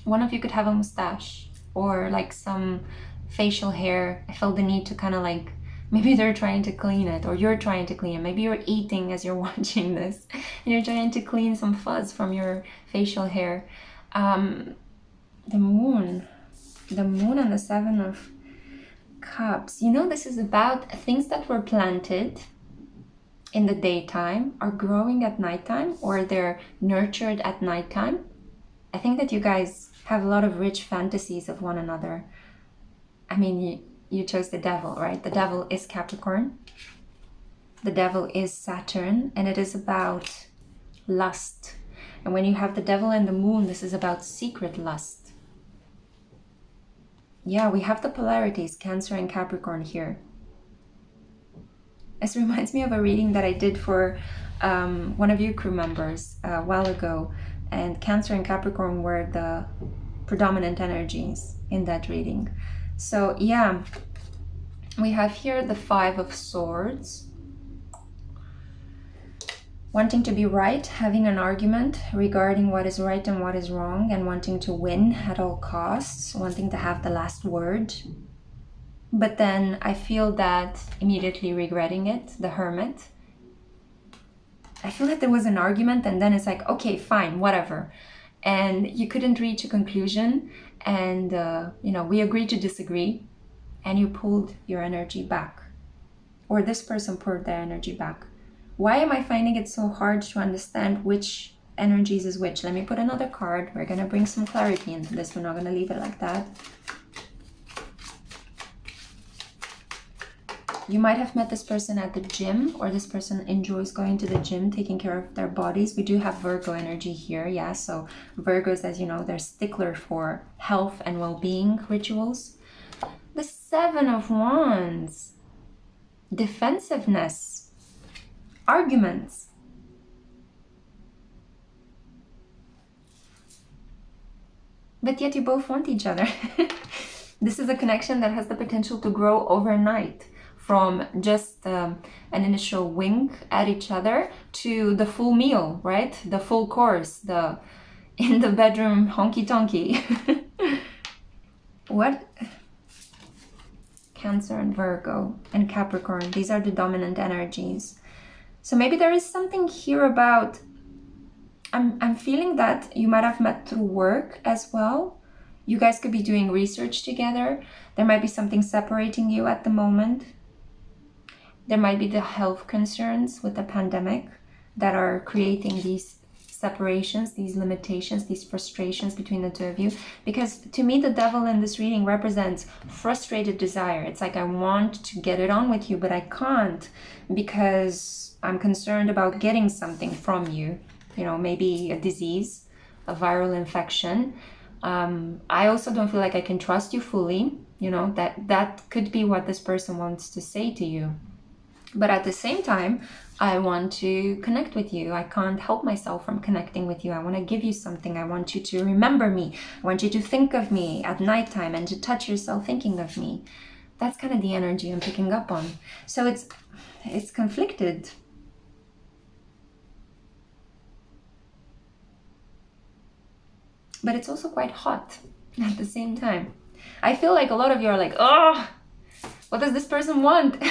One of you could have a mustache or like some facial hair. I felt the need to kind of like Maybe they're trying to clean it, or you're trying to clean it. Maybe you're eating as you're watching this and you're trying to clean some fuzz from your facial hair. The moon and the Seven of Cups. You know, this is about things that were planted in the daytime are growing at nighttime, or they're nurtured at nighttime. I think that you guys have a lot of rich fantasies of one another. I mean, you chose the devil, right? The devil is Capricorn. The devil is Saturn, and it is about lust. And when you have the devil and the moon, this is about secret lust. Yeah, we have the polarities, Cancer and Capricorn here. This reminds me of a reading that I did for one of you crew members a while ago, and Cancer and Capricorn were the predominant energies in that reading. So yeah, we have here the Five of Swords. Wanting to be right, having an argument regarding what is right and what is wrong, and wanting to win at all costs, wanting to have the last word. But then I feel that immediately regretting it, the Hermit. I feel like there was an argument and then it's like, okay, fine, whatever. And you couldn't reach a conclusion, and we agreed to disagree, and you pulled your energy back, or this person pulled their energy back. Why am I finding it so hard to understand which energies is which? Let me put another card. We're going to bring some clarity into this. We're not going to leave it like that. You might have met this person at the gym, or this person enjoys going to the gym, taking care of their bodies. We do have Virgo energy here, yeah. So Virgos, as you know, they're stickler for health and well-being rituals. The Seven of Wands. Defensiveness. Arguments. But yet you both want each other. This is a connection that has the potential to grow overnight. From just an initial wink at each other to the full meal, right? The full course, the in the bedroom honky-tonky. What? Cancer and Virgo and Capricorn, these are the dominant energies. So maybe there is something here about, I'm feeling that you might have met through work as well. You guys could be doing research together. There might be something separating you at the moment. There might be the health concerns with the pandemic that are creating these separations, these limitations, these frustrations between the two of you. Because to me, the devil in this reading represents frustrated desire. It's like, I want to get it on with you, but I can't because I'm concerned about getting something from you. You know, maybe a disease, a viral infection. I also don't feel like I can trust you fully. You know, that could be what this person wants to say to you. But at the same time, I want to connect with you. I can't help myself from connecting with you. I want to give you something. I want you to remember me. I want you to think of me at nighttime and to touch yourself thinking of me. That's kind of the energy I'm picking up on. So it's conflicted. But it's also quite hot at the same time. I feel like a lot of you are like, oh, what does this person want?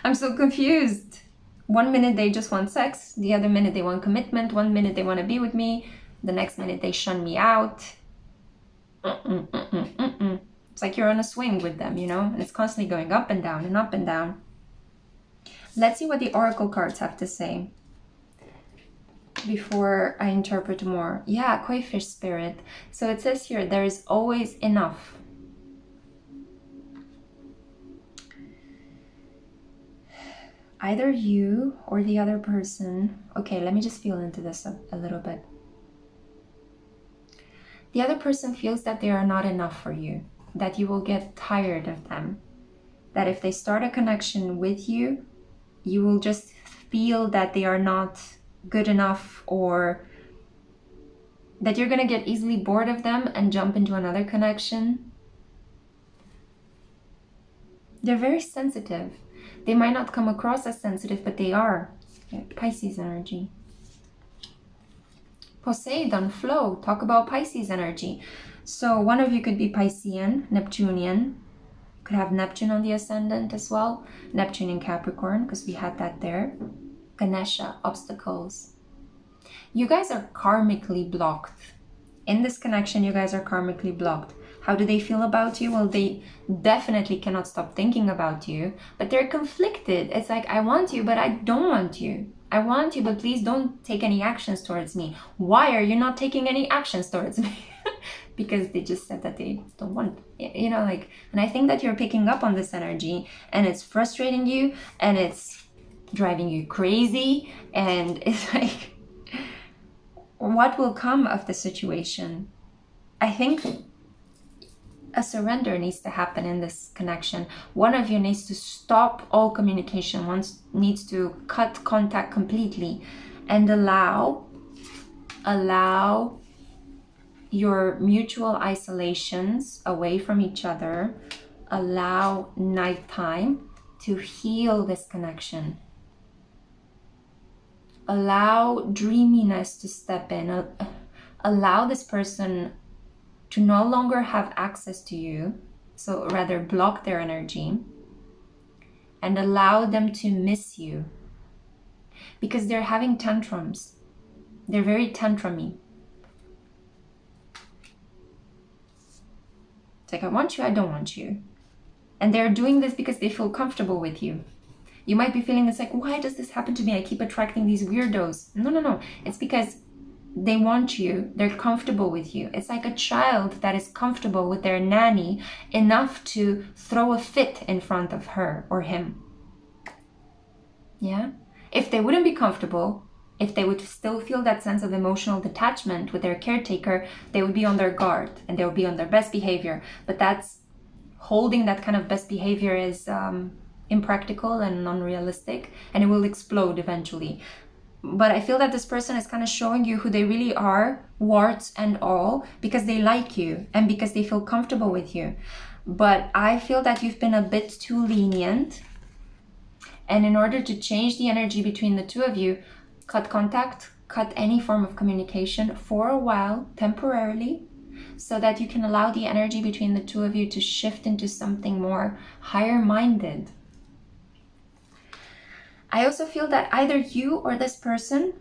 I'm so confused. One minute they just want sex, the other minute they want commitment, one minute they want to be with me, the next minute they shun me out. It's like you're on a swing with them, you know, and it's constantly going up and down and up and down. Let's see what the oracle cards have to say before I interpret more. Yeah, koi fish spirit. So it says here, there is always enough. Either you or the other person. Okay, let me just feel into this a little bit. The other person feels that they are not enough for you, that you will get tired of them, that if they start a connection with you, you will just feel that they are not good enough, or that you're going to get easily bored of them and jump into another connection. They're very sensitive. They might not come across as sensitive, but they are. Yeah, Pisces energy. Poseidon, flow. Talk about Pisces energy. So one of you could be Piscean, Neptunian, Could have Neptune on the ascendant as well. Neptune in Capricorn, because we had that there. Ganesha, obstacles. You guys are karmically blocked. In this connection, you guys are karmically blocked. How do they feel about you? Well, they definitely cannot stop thinking about you, but they're conflicted. It's like, I want you, but I don't want you. I want you, but please don't take any actions towards me. Why are you not taking any actions towards me? Because they just said that they don't want, you know, like, and I think that you're picking up on this energy, and it's frustrating you, and it's driving you crazy, and it's like, what will come of the situation? I think a surrender needs to happen in this connection. One of you needs to stop all communication, one needs to cut contact completely, and allow your mutual isolations away from each other. Allow nighttime to heal this connection. Allow dreaminess to step in. Allow this person to no longer have access to you, so rather block their energy, and allow them to miss you, because they're having tantrums. They're very tantrumy. It's like, I want you, I don't want you. And they're doing this because they feel comfortable with you. You might be feeling it's like, why does this happen to me? I keep attracting these weirdos. No. It's because they want you. They're comfortable with you. It's like a child that is comfortable with their nanny enough to throw a fit in front of her or him. Yeah? If they wouldn't be comfortable, if they would still feel that sense of emotional detachment with their caretaker, they would be on their guard and they would be on their best behavior. But that's holding that kind of best behavior is impractical and unrealistic, and it will explode eventually. But I feel that this person is kind of showing you who they really are, warts and all, because they like you and because they feel comfortable with you. But I feel that you've been a bit too lenient. And in order to change the energy between the two of you, cut contact, cut any form of communication for a while, temporarily, so that you can allow the energy between the two of you to shift into something more higher-minded. I also feel that either you or this person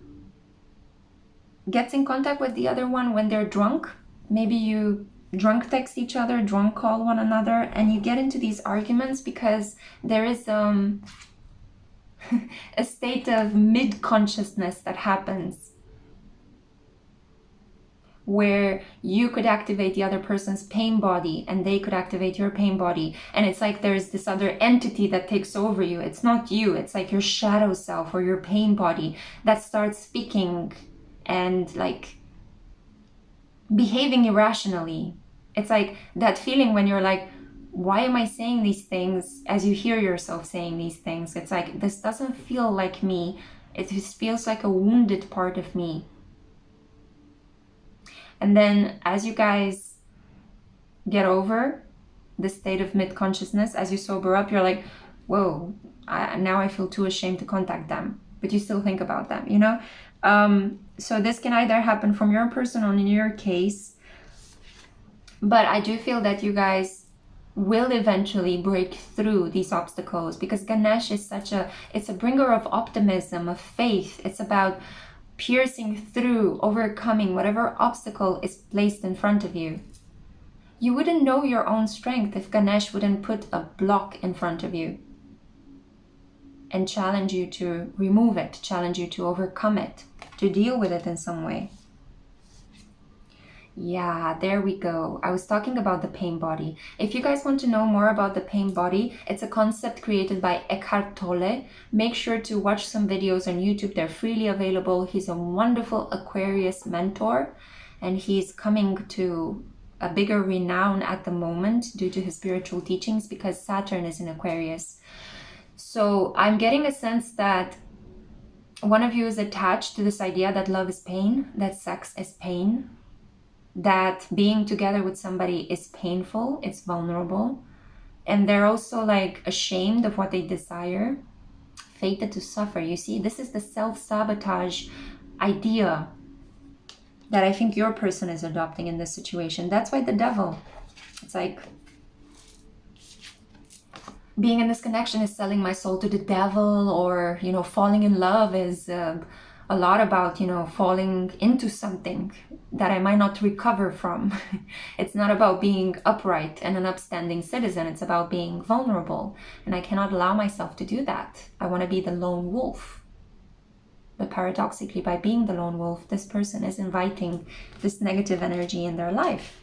gets in contact with the other one when they're drunk. Maybe you drunk text each other, drunk call one another, and you get into these arguments because there is a state of mid-consciousness that happens, where you could activate the other person's pain body and they could activate your pain body. And it's like there's this other entity that takes over you. It's not you. It's like your shadow self or your pain body that starts speaking and like behaving irrationally. It's like that feeling when you're like, why am I saying these things, as you hear yourself saying these things? It's like, this doesn't feel like me. It just feels like a wounded part of me. And then as you guys get over the state of mid-consciousness, as you sober up, you're like, whoa, now I feel too ashamed to contact them. But you still think about them, you know? So this can either happen from your person or in your case. But I do feel that you guys will eventually break through these obstacles, because Ganesh is it's a bringer of optimism, of faith. It's about piercing through, overcoming whatever obstacle is placed in front of you. You wouldn't know your own strength if Ganesh wouldn't put a block in front of you and challenge you to remove it, challenge you to overcome it, to deal with it in some way. Yeah, there we go. I was talking about the pain body. If you guys want to know more about the pain body, it's a concept created by Eckhart Tolle. Make sure to watch some videos on YouTube. They're freely available. He's a wonderful Aquarius mentor, and he's coming to a bigger renown at the moment due to his spiritual teachings, because Saturn is in Aquarius. So I'm getting a sense that one of you is attached to this idea that love is pain, that sex is pain, that being together with somebody is painful, it's vulnerable, and they're also like ashamed of what they desire, fated to suffer. You see, this is the self-sabotage idea that I think your person is adopting in this situation. That's why the devil, it's like, being in this connection is selling my soul to the devil, or, you know, falling in love is a lot about, you know, falling into something that I might not recover from. It's not about being upright and an upstanding citizen. It's about being vulnerable. And I cannot allow myself to do that. I want to be the lone wolf. But paradoxically, by being the lone wolf, this person is inviting this negative energy in their life.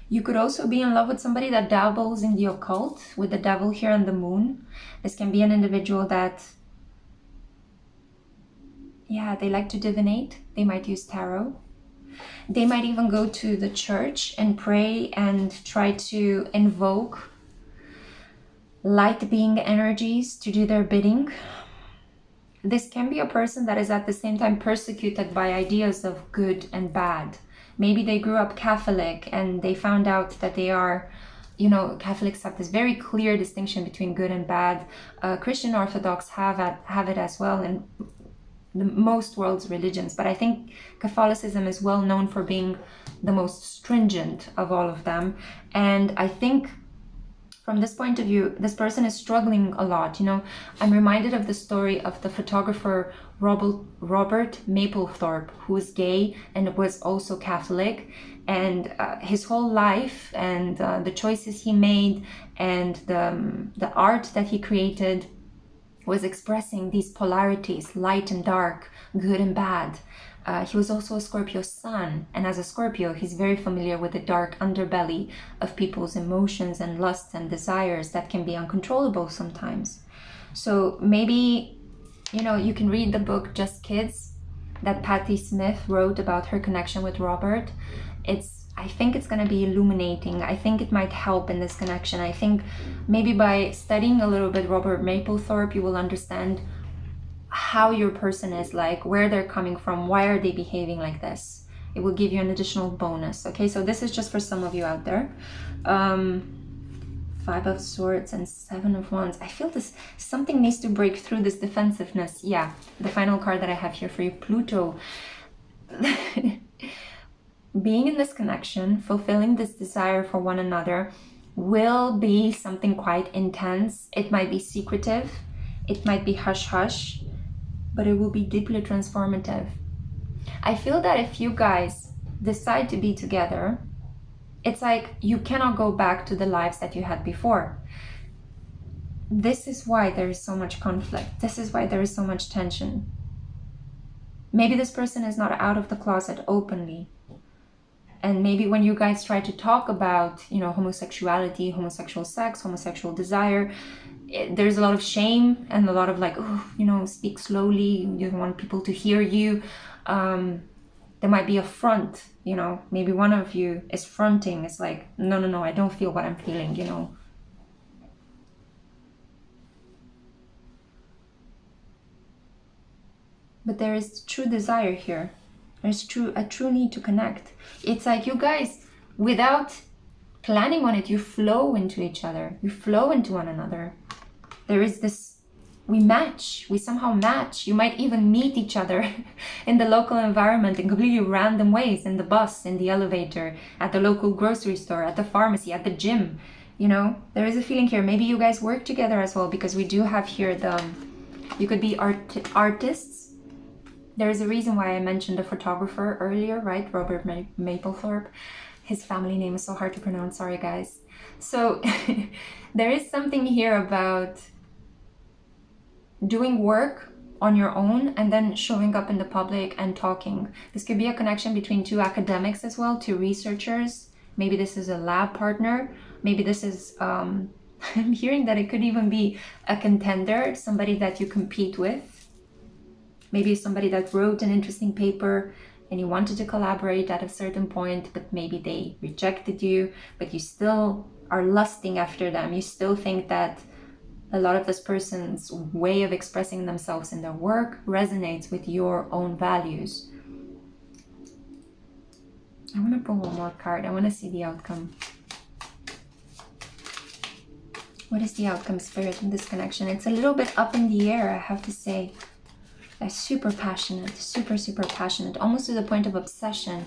You could also be in love with somebody that dabbles in the occult, with the devil here and the moon. This can be an individual that, yeah, they like to divinate. They might use tarot. They might even go to the church and pray and try to invoke light being energies to do their bidding. This can be a person that is at the same time persecuted by ideas of good and bad. Maybe they grew up Catholic and they found out that they are, you know, Catholics have this very clear distinction between good and bad. Christian Orthodox have it as well in most world's religions. But I think Catholicism is well known for being the most stringent of all of them. And I think from this point of view, this person is struggling a lot. You know, I'm reminded of the story of the photographer Robert Mapplethorpe, who is gay and was also Catholic. And his whole life and the choices he made and the art that he created was expressing these polarities, light and dark, good and bad. He was also a Scorpio sun, and as a Scorpio, he's very familiar with the dark underbelly of people's emotions and lusts and desires that can be uncontrollable sometimes. So maybe, you know, you can read the book Just Kids that Patti Smith wrote about her connection with Robert. I think it's going to be illuminating. I think it might help in this connection. I think maybe by studying a little bit Robert Mapplethorpe, you will understand how your person is, like where they're coming from, why are they behaving like this. It will give you an additional bonus. Okay, so this is just for some of you out there. 5 of Swords and 7 of Wands. I feel this, something needs to break through this defensiveness. Yeah, the final card that I have here for you, Pluto. Being in this connection, fulfilling this desire for one another will be something quite intense. It might be secretive, it might be hush-hush, but it will be deeply transformative. I feel that if you guys decide to be together, it's like you cannot go back to the lives that you had before. This is why there is so much conflict. This is why there is so much tension. Maybe this person is not out of the closet openly. And maybe when you guys try to talk about, you know, homosexuality, homosexual sex, homosexual desire, there's a lot of shame and a lot of like, oh, you know, speak slowly. You don't want people to hear you. There might be a front, you know, maybe one of you is fronting. It's like, no, I don't feel what I'm feeling, you know. But there is true desire here. There's a true need to connect. It's like you guys, without planning on it, you flow into each other. You flow into one another. There is this, we somehow match. You might even meet each other in the local environment in completely random ways, in the bus, in the elevator, at the local grocery store, at the pharmacy, at the gym. You know, there is a feeling here. Maybe you guys work together as well, because we do have here you could be artists. There is a reason why I mentioned a photographer earlier, right? Robert Mapplethorpe. His family name is so hard to pronounce. Sorry, guys. So there is something here about doing work on your own and then showing up in the public and talking. This could be a connection between 2 academics as well, 2 researchers. Maybe this is a lab partner. Maybe this is, I'm hearing that it could even be a contender, somebody that you compete with. Maybe somebody that wrote an interesting paper and you wanted to collaborate at a certain point, but maybe they rejected you, but you still are lusting after them. You still think that a lot of this person's way of expressing themselves in their work resonates with your own values. I want to pull one more card. I want to see the outcome. What is the outcome, Spirit, in this connection? It's a little bit up in the air, I have to say. They're super passionate, super passionate, almost to the point of obsession.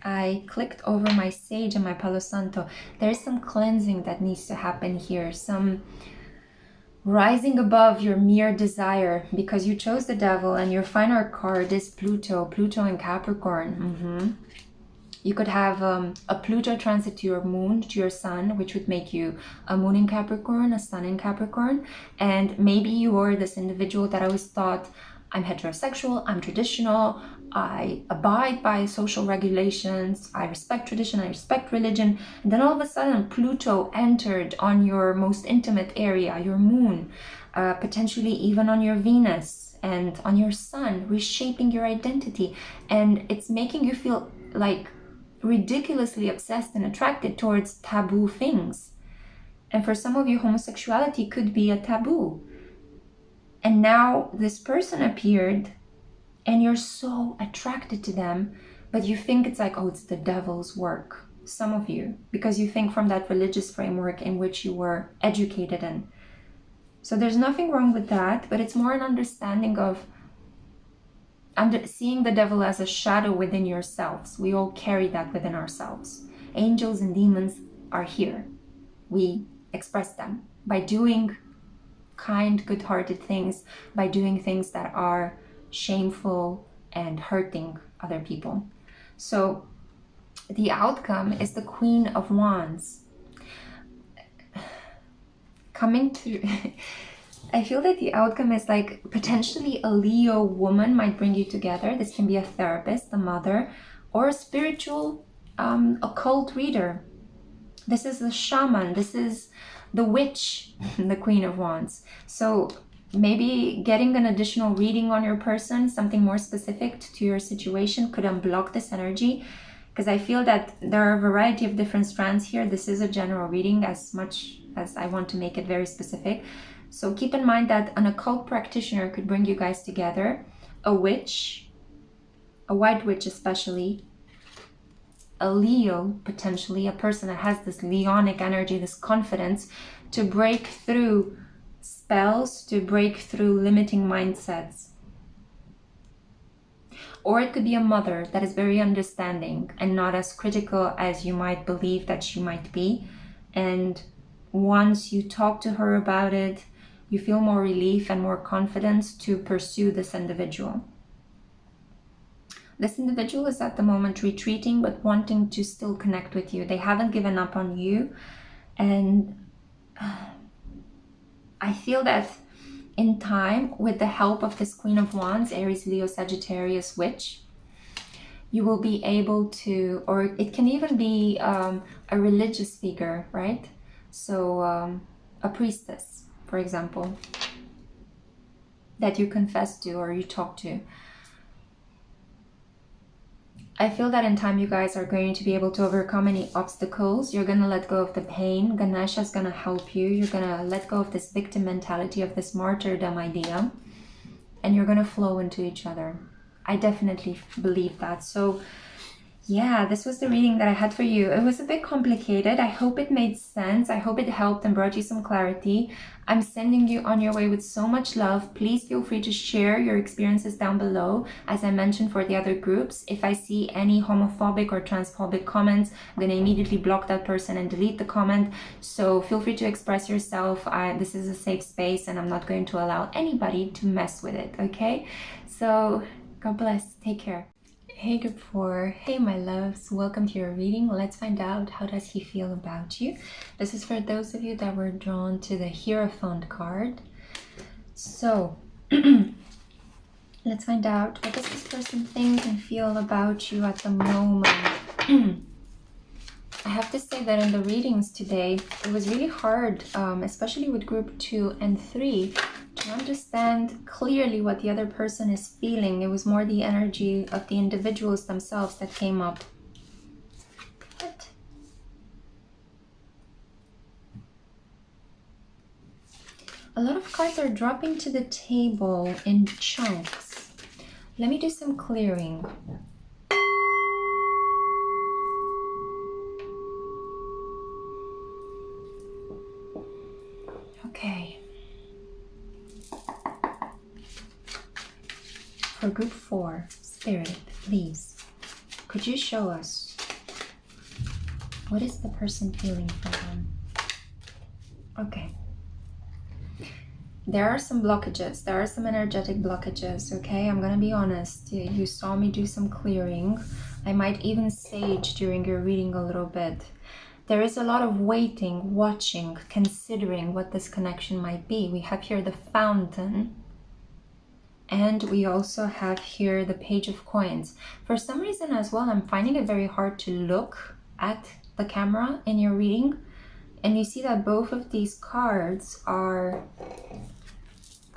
I clicked over my sage and my Palo Santo. There's some cleansing that needs to happen here. Some rising above your mere desire, because you chose the devil and your final card is Pluto. Pluto in Capricorn. You could have a Pluto transit to your moon, to your sun, which would make you a moon in Capricorn, a sun in Capricorn. And maybe you are this individual that always thought, I'm heterosexual, I'm traditional, I abide by social regulations, I respect tradition, I respect religion. And then all of a sudden, Pluto entered on your most intimate area, your moon, potentially even on your Venus and on your sun, reshaping your identity. And it's making you feel like ridiculously obsessed and attracted towards taboo things. And for some of you, homosexuality could be a taboo. And now this person appeared and you're so attracted to them, but you think it's like, oh, it's the devil's work. Some of you, because you think from that religious framework in which you were educated in. So there's nothing wrong with that, but it's more an understanding of seeing the devil as a shadow within yourselves. We all carry that within ourselves. Angels and demons are here. We express them by doing kind, good-hearted things, by doing things that are shameful and hurting other people. So the outcome is the Queen of Wands. Coming to... I feel that the outcome is like potentially a Leo woman might bring you together. This can be a therapist, a mother, or a spiritual occult reader. This is the shaman. This is the witch, the Queen of Wands. So maybe getting an additional reading on your person, something more specific to your situation, could unblock this energy. Because I feel that there are a variety of different strands here. This is a general reading as much as I want to make it very specific. So keep in mind that an occult practitioner could bring you guys together. A witch, a white witch especially, a Leo, potentially, a person that has this Leonic energy, this confidence to break through spells, to break through limiting mindsets. Or it could be a mother that is very understanding and not as critical as you might believe that she might be. And once you talk to her about it, you feel more relief and more confidence to pursue this individual. This individual is at the moment retreating, but wanting to still connect with you. They haven't given up on you. And I feel that in time, with the help of this Queen of Wands, Aries, Leo, Sagittarius, Witch, you will be able to, or it can even be a religious figure, right? So a priestess, for example, that you confess to or you talk to. I feel that in time you guys are going to be able to overcome any obstacles. You're going to let go of the pain. Ganesha is going to help you. You're going to let go of this victim mentality, of this martyrdom idea, and you're going to flow into each other. I definitely believe that. So yeah, this was the reading that I had for you. It was a bit complicated. I hope it made sense. I hope it helped and brought you some clarity. I'm sending you on your way with so much love. Please feel free to share your experiences down below. As I mentioned for the other groups, if I see any homophobic or transphobic comments, I'm going to immediately block that person and delete the comment. So feel free to express yourself. This is a safe space and I'm not going to allow anybody to mess with it, okay? So God bless. Take care. Hey group 4, hey my loves, welcome to your reading. Let's find out, how does he feel about you? This is for those of you that were drawn to the Hierophant card. So let's find out, what does this person think and feel about you at the moment? I have to say that in the readings today, it was really hard, especially with group 2 and 3, to understand clearly what the other person is feeling. It was more the energy of the individuals themselves that came up. What? A lot of cards are dropping to the table in chunks. Let me do some clearing. Okay. For group 4, Spirit, please, could you show us What is the person feeling for them? Okay. There are some blockages. There are some energetic blockages, okay? I'm gonna be honest. You saw me do some clearing. I might even sage during your reading a little bit. There is a lot of waiting, watching, considering what this connection might be. We have here the Fountain, and we also have here the Page of Coins. For some reason as well, I'm finding it very hard to look at the camera in your reading. And you see that both of these cards are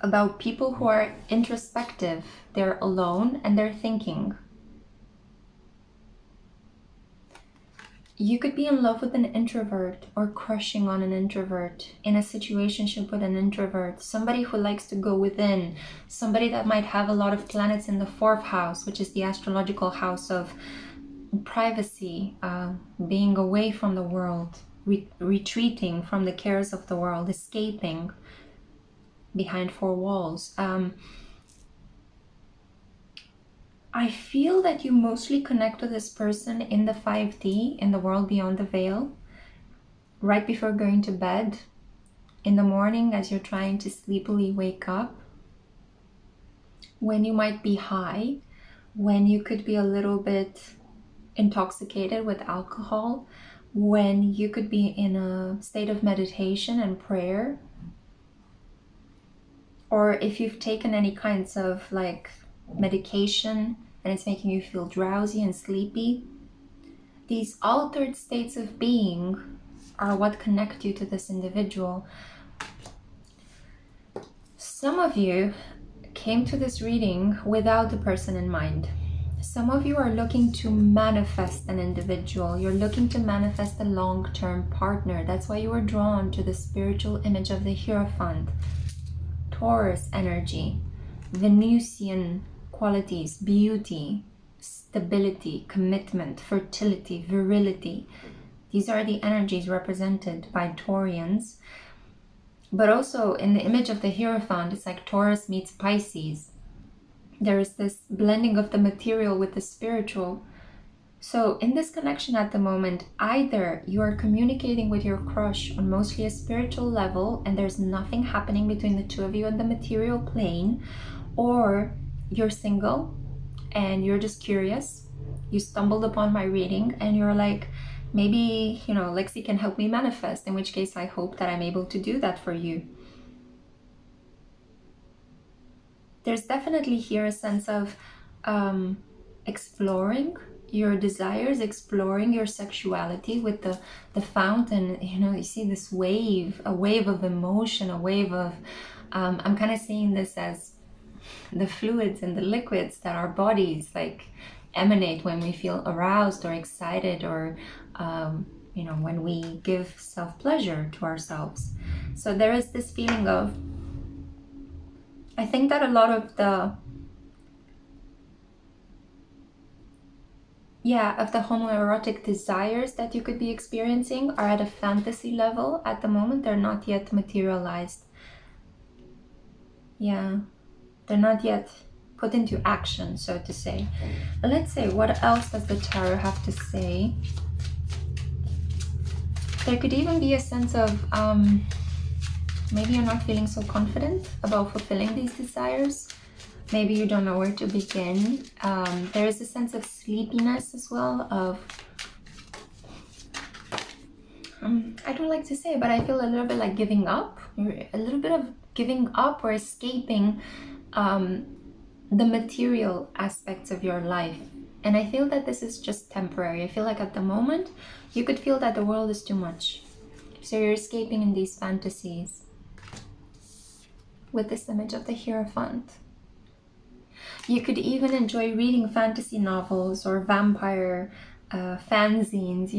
about people who are introspective. They're alone and they're thinking. You could be in love with an introvert or crushing on an introvert, in a situationship with an introvert, somebody who likes to go within, somebody that might have a lot of planets in the 4th house, which is the astrological house of privacy, being away from the world, retreating from the cares of the world, escaping behind 4 walls. I feel that you mostly connect with this person in the 5D, in the world beyond the veil, right before going to bed, in the morning as you're trying to sleepily wake up, when you might be high, when you could be a little bit intoxicated with alcohol, when you could be in a state of meditation and prayer, or if you've taken any kinds of like medication and it's making you feel drowsy and sleepy. These altered states of being are what connect you to this individual. Some of you came to this reading without the person in mind. Some of you are looking to manifest an individual. You're looking to manifest a long-term partner. That's why you were drawn to the spiritual image of the Hierophant. Taurus energy, Venusian qualities, beauty, stability, commitment, fertility, virility. These are the energies represented by Taurians. But also in the image of the Hierophant, it's like Taurus meets Pisces. There is this blending of the material with the spiritual. So in this connection at the moment, either you are communicating with your crush on mostly a spiritual level and there's nothing happening between the two of you on the material plane, or you're single and you're just curious. You stumbled upon my reading and you're like, maybe, Lexi can help me manifest, in which case I hope that I'm able to do that for you. There's definitely here a sense of exploring your desires, exploring your sexuality with the fountain. You see this wave, a wave of emotion, a wave of, I'm kind of seeing this as the fluids and the liquids that our bodies like emanate when we feel aroused or excited, or when we give self-pleasure to ourselves. So there is this feeling of, I think that a lot of the homoerotic desires that you could be experiencing are at a fantasy level at the moment. They're not yet materialized. Yeah, they're not yet put into action, so to say. Let's say, what else does the tarot have to say? There could even be a sense of maybe you're not feeling so confident about fulfilling these desires. Maybe you don't know where to begin. There is a sense of sleepiness as well, of, I don't like to say it, but I feel a little bit like giving up. A little bit of giving up or escaping the material aspects of your life. And I feel that this is just temporary. I feel like at the moment, you could feel that the world is too much. So you're escaping in these fantasies with this image of the Hierophant. You could even enjoy reading fantasy novels or vampire fanzines,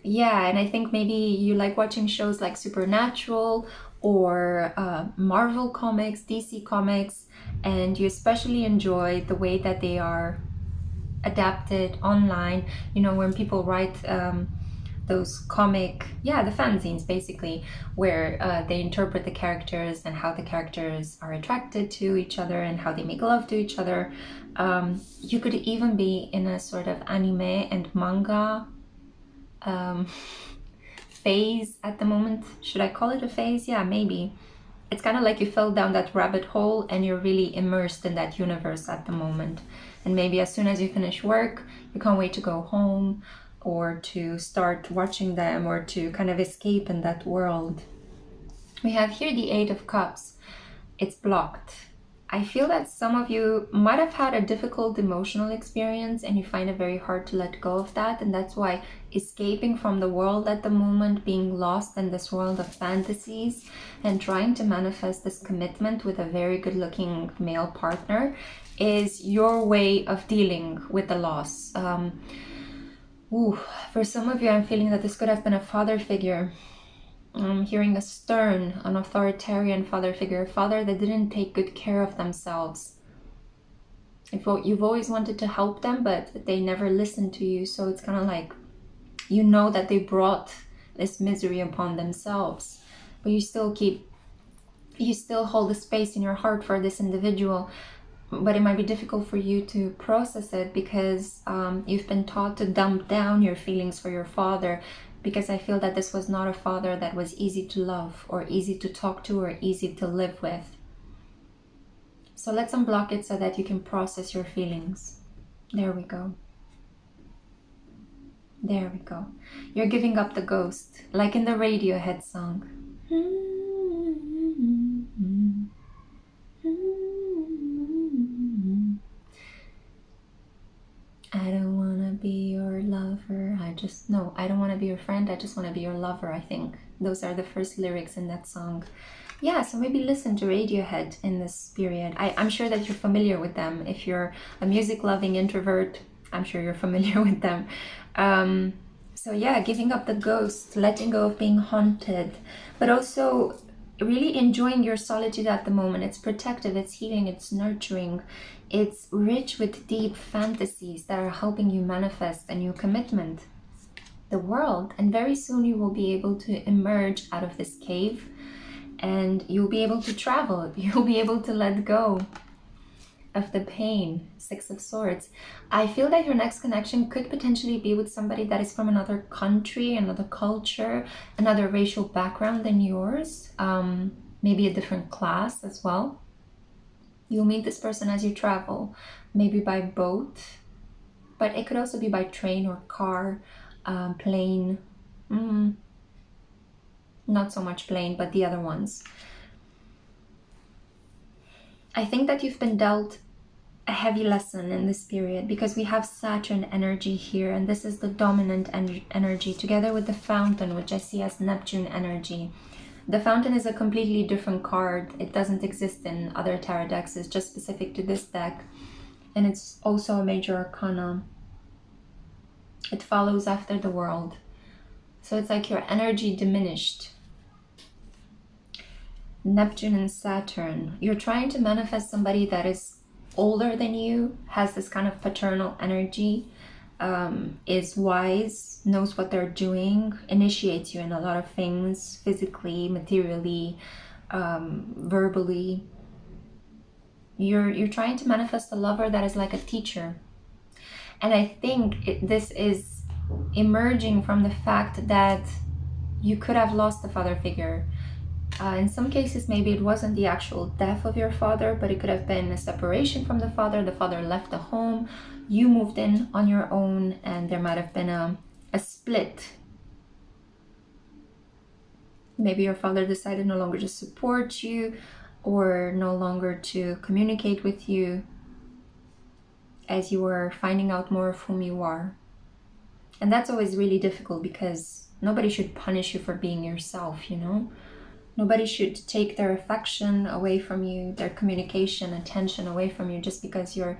yeah, and I think maybe you like watching shows like Supernatural or Marvel comics, DC comics, and you especially enjoy the way that they are adapted online, when people write those comic, the fanzines basically, where they interpret the characters and how the characters are attracted to each other and how they make love to each other. You could even be in a sort of anime and manga phase at the moment. Should I call it a phase? Yeah, maybe. It's kind of like you fell down that rabbit hole and you're really immersed in that universe at the moment. And maybe as soon as you finish work, you can't wait to go home or to start watching them or to kind of escape in that world. We have here the Eight of Cups. It's blocked. I feel that some of you might have had a difficult emotional experience and you find it very hard to let go of that. And that's why escaping from the world at the moment, being lost in this world of fantasies and trying to manifest this commitment with a very good looking male partner is your way of dealing with the loss. For some of you, I'm feeling that this could have been a father figure. I'm hearing a stern, an authoritarian father figure, a father that didn't take good care of themselves. You've always wanted to help them, but they never listened to you. So it's kind of like, you know that they brought this misery upon themselves, but you still hold a space in your heart for this individual. But it might be difficult for you to process it because you've been taught to dump down your feelings for your father, because I feel that this was not a father that was easy to love or easy to talk to or easy to live with. So let's unblock it so that you can process your feelings. There we go. There we go. You're giving up the ghost, like in the Radiohead song. I don't want to be your lover. I don't want to be your friend. I just want to be your lover, I think. Those are the first lyrics in that song. Yeah, so maybe listen to Radiohead in this period. I'm sure that you're familiar with them. If you're a music-loving introvert, I'm sure you're familiar with them. So yeah, giving up the ghost, letting go of being haunted, but also really enjoying your solitude at the moment. It's protective, it's healing, it's nurturing. It's rich with deep fantasies that are helping you manifest a new commitment, the world. And very soon you will be able to emerge out of this cave and you'll be able to travel. You'll be able to let go of the pain. Six of Swords. I feel that your next connection could potentially be with somebody that is from another country, another culture, another racial background than yours, maybe a different class as well. You'll meet this person as you travel, maybe by boat, but it could also be by train or car, plane. Not so much plane, but the other ones. I think that you've been dealt a heavy lesson in this period because we have Saturn energy here, and this is the dominant energy together with the Fountain, which I see as Neptune energy. The Fountain is a completely different card. It doesn't exist in other tarot decks. It's just specific to this deck. And it's also a major arcana. It follows after the World. So it's like your energy diminished. Neptune and Saturn. You're trying to manifest somebody that is older than you, has this kind of paternal energy, is wise, knows what they're doing, initiates you in a lot of things, physically, materially, verbally. You're trying to manifest a lover that is like a teacher. And I think this is emerging from the fact that you could have lost a father figure. In some cases, maybe it wasn't the actual death of your father, but it could have been a separation from the father. The father left the home, you moved in on your own, and there might have been a split. Maybe your father decided no longer to support you or no longer to communicate with you as you were finding out more of whom you are. And that's always really difficult because nobody should punish you for being yourself, you know? Nobody should take their affection away from you, their communication, attention away from you just because you're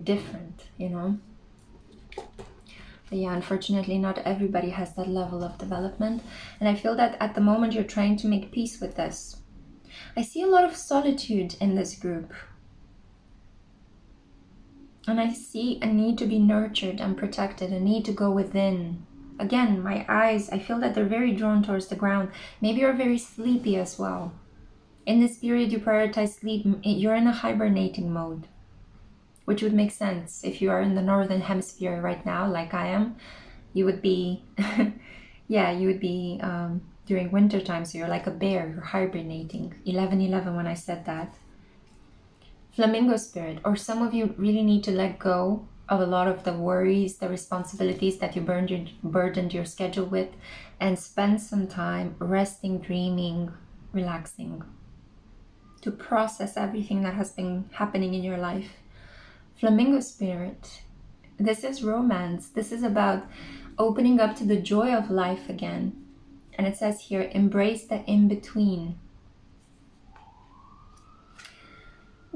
different, you know? But yeah, unfortunately, not everybody has that level of development. And I feel that at the moment you're trying to make peace with this. I see a lot of solitude in this group. And I see a need to be nurtured and protected, a need to go within, Again, my eyes, I feel that they're very drawn towards the ground. Maybe you're very sleepy as well. In this period, you prioritize sleep. You're in a hibernating mode, which would make sense. If you are in the northern hemisphere right now, like I am, you would be, yeah, you would be during winter time. So you're like a bear, you're hibernating. 11/11 when I said that. Flamingo spirit, or some of you really need to let go of a lot of the worries, the responsibilities that you burdened your schedule with, and spend some time resting, dreaming, relaxing, to process everything that has been happening in your life. Flamingo spirit, this is romance. This is about opening up to the joy of life again. And it says here, embrace the in-between.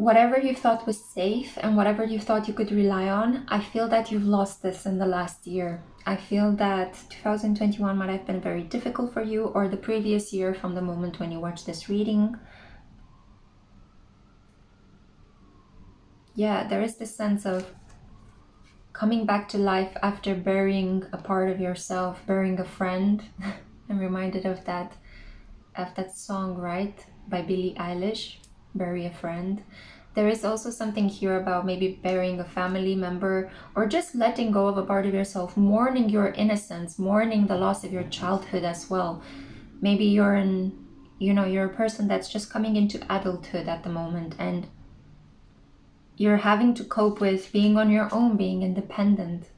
Whatever you thought was safe and whatever you thought you could rely on, I feel that you've lost this in the last year. I feel that 2021 might have been very difficult for you, or the previous year from the moment when you watched this reading. Yeah, there is this sense of coming back to life after burying a part of yourself, burying a friend. I'm reminded of that song, right, by Billie Eilish, Bury a Friend. There is also something here about maybe burying a family member, or just letting go of a part of yourself, mourning your innocence, mourning the loss of your childhood as well. Maybe you're a person that's just coming into adulthood at the moment, and you're having to cope with being on your own, being independent.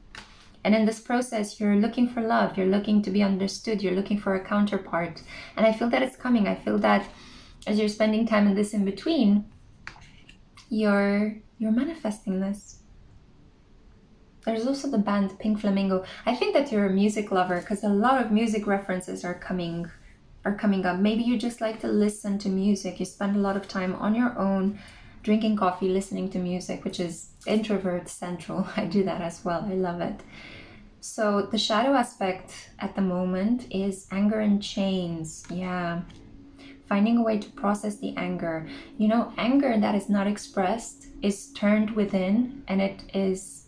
And in this process, you're looking for love, you're looking to be understood, you're looking for a counterpart. And I feel that it's coming. I feel that as you're spending time in this in-between, you're manifesting this. There's also the band Pink Flamingo. I think that you're a music lover, because a lot of music references are coming up. Maybe you just like to listen to music. You spend a lot of time on your own, drinking coffee, listening to music, which is introvert central. I do that as well. I love it. So the shadow aspect at the moment is anger and chains. Yeah. Finding a way to process the anger. Anger that is not expressed is turned within, and it is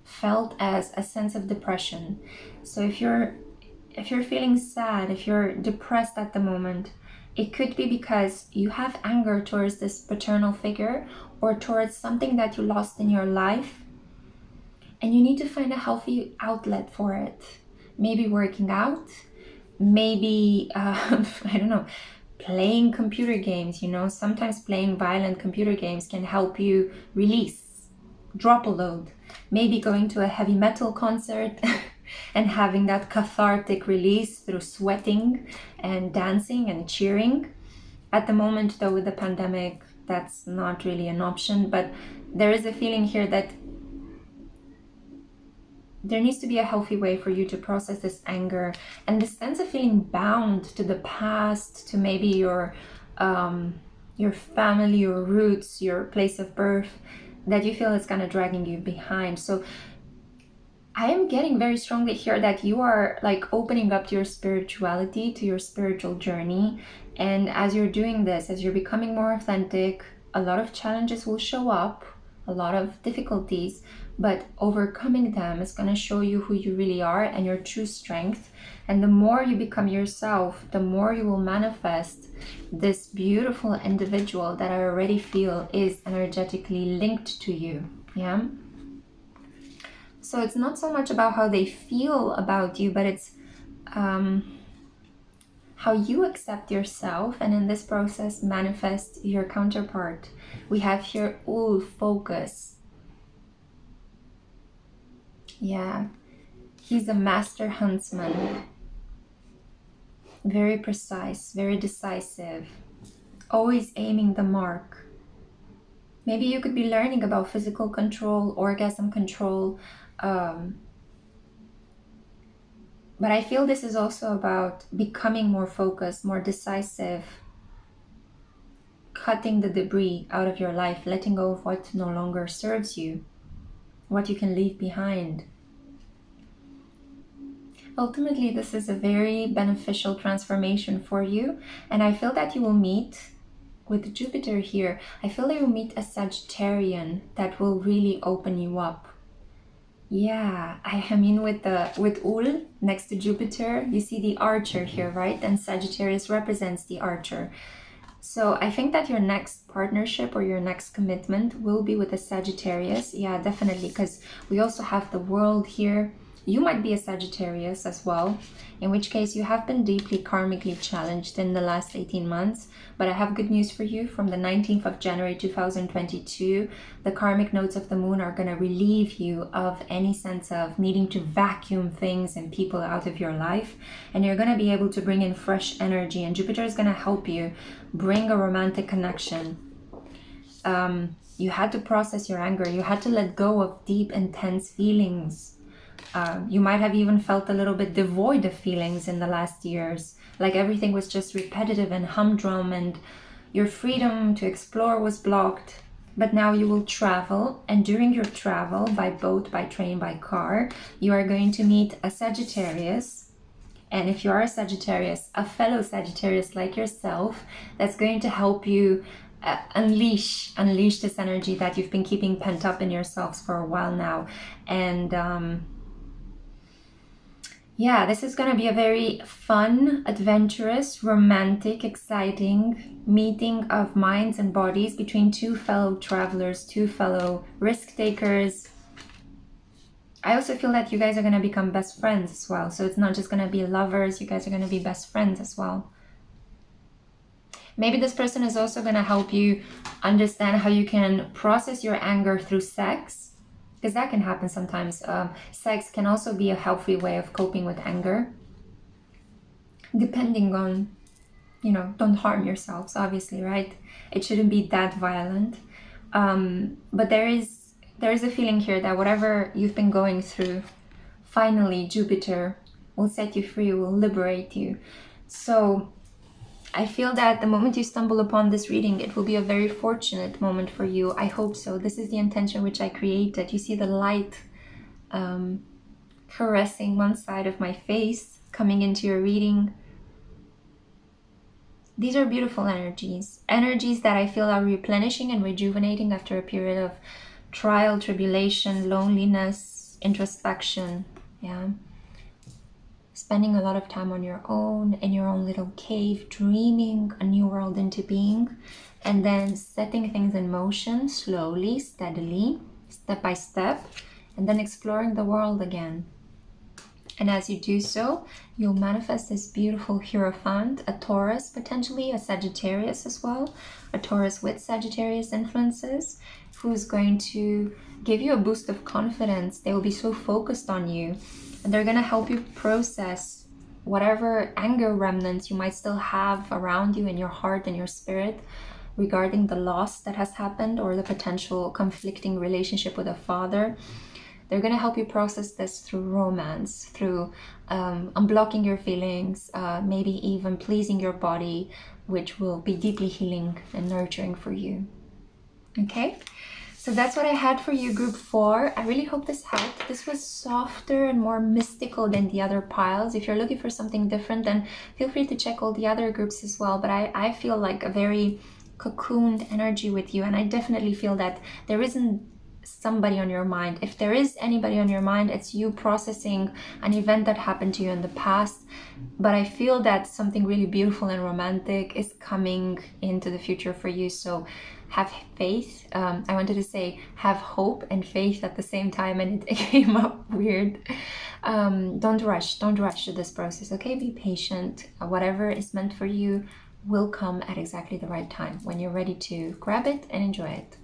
felt as a sense of depression. So if you're feeling sad, if you're depressed at the moment, it could be because you have anger towards this paternal figure, or towards something that you lost in your life, and you need to find a healthy outlet for it. Maybe working out, maybe I don't know, playing computer games. Sometimes playing violent computer games can help you release, drop a load. Maybe going to a heavy metal concert and having that cathartic release through sweating and dancing and cheering. At the moment, though, with the pandemic, that's not really an option, but there is a feeling here that there needs to be a healthy way for you to process this anger and this sense of feeling bound to the past, to maybe your family, your roots, your place of birth, that you feel is kind of dragging you behind. So I am getting very strongly here that you are like opening up to your spirituality, to your spiritual journey. And as you're doing this, as you're becoming more authentic, a lot of challenges will show up, a lot of difficulties, but overcoming them is going to show you who you really are and your true strength. And the more you become yourself, the more you will manifest this beautiful individual that I already feel is energetically linked to you. Yeah. So it's not so much about how they feel about you, but it's how you accept yourself, and in this process manifest your counterpart. We have here focus. Yeah, he's a master huntsman, very precise, very decisive, always aiming the mark. Maybe you could be learning about physical control, orgasm control, but I feel this is also about becoming more focused, more decisive, cutting the debris out of your life, letting go of what no longer serves you, what you can leave behind. Ultimately, this is a very beneficial transformation for you, and I feel that you will meet, with Jupiter here, I feel that you'll meet a Sagittarian that will really open you up. Yeah, I mean with Ul next to Jupiter, you see the archer here, right? And Sagittarius represents the archer. So I think that your next partnership or your next commitment will be with a Sagittarius. Yeah, definitely, because we also have the world here. You might be a Sagittarius as well, in which case you have been deeply karmically challenged in the last 18 months. But I have good news for you. From the 19th of January 2022, the karmic nodes of the moon are going to relieve you of any sense of needing to vacuum things and people out of your life. And you're going to be able to bring in fresh energy. And Jupiter is going to help you bring a romantic connection. You had to process your anger. You had to let go of deep, intense feelings. You might have even felt a little bit devoid of feelings in the last years, like everything was just repetitive and humdrum, and your freedom to explore was blocked. But now you will travel, and during your travel, by boat, by train, by car, you are going to meet a Sagittarius. And if you are a Sagittarius, a fellow Sagittarius like yourself, that's going to help you unleash this energy that you've been keeping pent up in yourselves for a while now. And yeah, this is going to be a very fun, adventurous, romantic, exciting meeting of minds and bodies between two fellow travelers, two fellow risk takers. I also feel that you guys are going to become best friends as well. So it's not just going to be lovers, you guys are going to be best friends as well. Maybe this person is also going to help you understand how you can process your anger through sex, because that can happen sometimes. Sex can also be a healthy way of coping with anger, depending on, don't harm yourselves, obviously, right? It shouldn't be that violent. But there is a feeling here that whatever you've been going through, finally Jupiter will set you free, will liberate you. So I feel that the moment you stumble upon this reading, it will be a very fortunate moment for you. I hope so. This is the intention which I created. You see the light caressing one side of my face, coming into your reading. These are beautiful energies. Energies that I feel are replenishing and rejuvenating after a period of trial, tribulation, loneliness, introspection. Yeah. Spending a lot of time on your own, in your own little cave, dreaming a new world into being, and then setting things in motion slowly, steadily, step by step, and then exploring the world again. And as you do so, you'll manifest this beautiful Hierophant, a Taurus, potentially a Sagittarius as well, a Taurus with Sagittarius influences, who's going to give you a boost of confidence. They will be so focused on you, and they're going to help you process whatever anger remnants you might still have around you in your heart and your spirit regarding the loss that has happened or the potential conflicting relationship with a father. They're going to help you process this through romance, through unblocking your feelings, maybe even pleasing your body, which will be deeply healing and nurturing for you. Okay? So that's what I had for you, group 4. I really hope this helped. This was softer and more mystical than the other piles. If you're looking for something different, then feel free to check all the other groups as well. But I feel like a very cocooned energy with you, and I definitely feel that there isn't somebody on your mind. If there is anybody on your mind, it's you processing an event that happened to you in the past. But I feel that something really beautiful and romantic is coming into the future for you. So have faith. I wanted to say have hope and faith at the same time, and it came up weird. Don't rush to this process, okay? Be patient. Whatever is meant for you will come at exactly the right time when you're ready to grab it and enjoy it.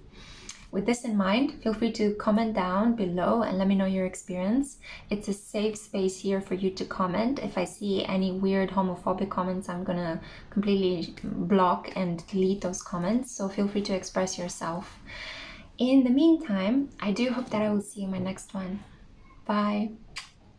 With this in mind, feel free to comment down below and let me know your experience. It's a safe space here for you to comment. If I see any weird homophobic comments, I'm gonna completely block and delete those comments. So feel free to express yourself. In the meantime, I do hope that I will see you in my next one. Bye.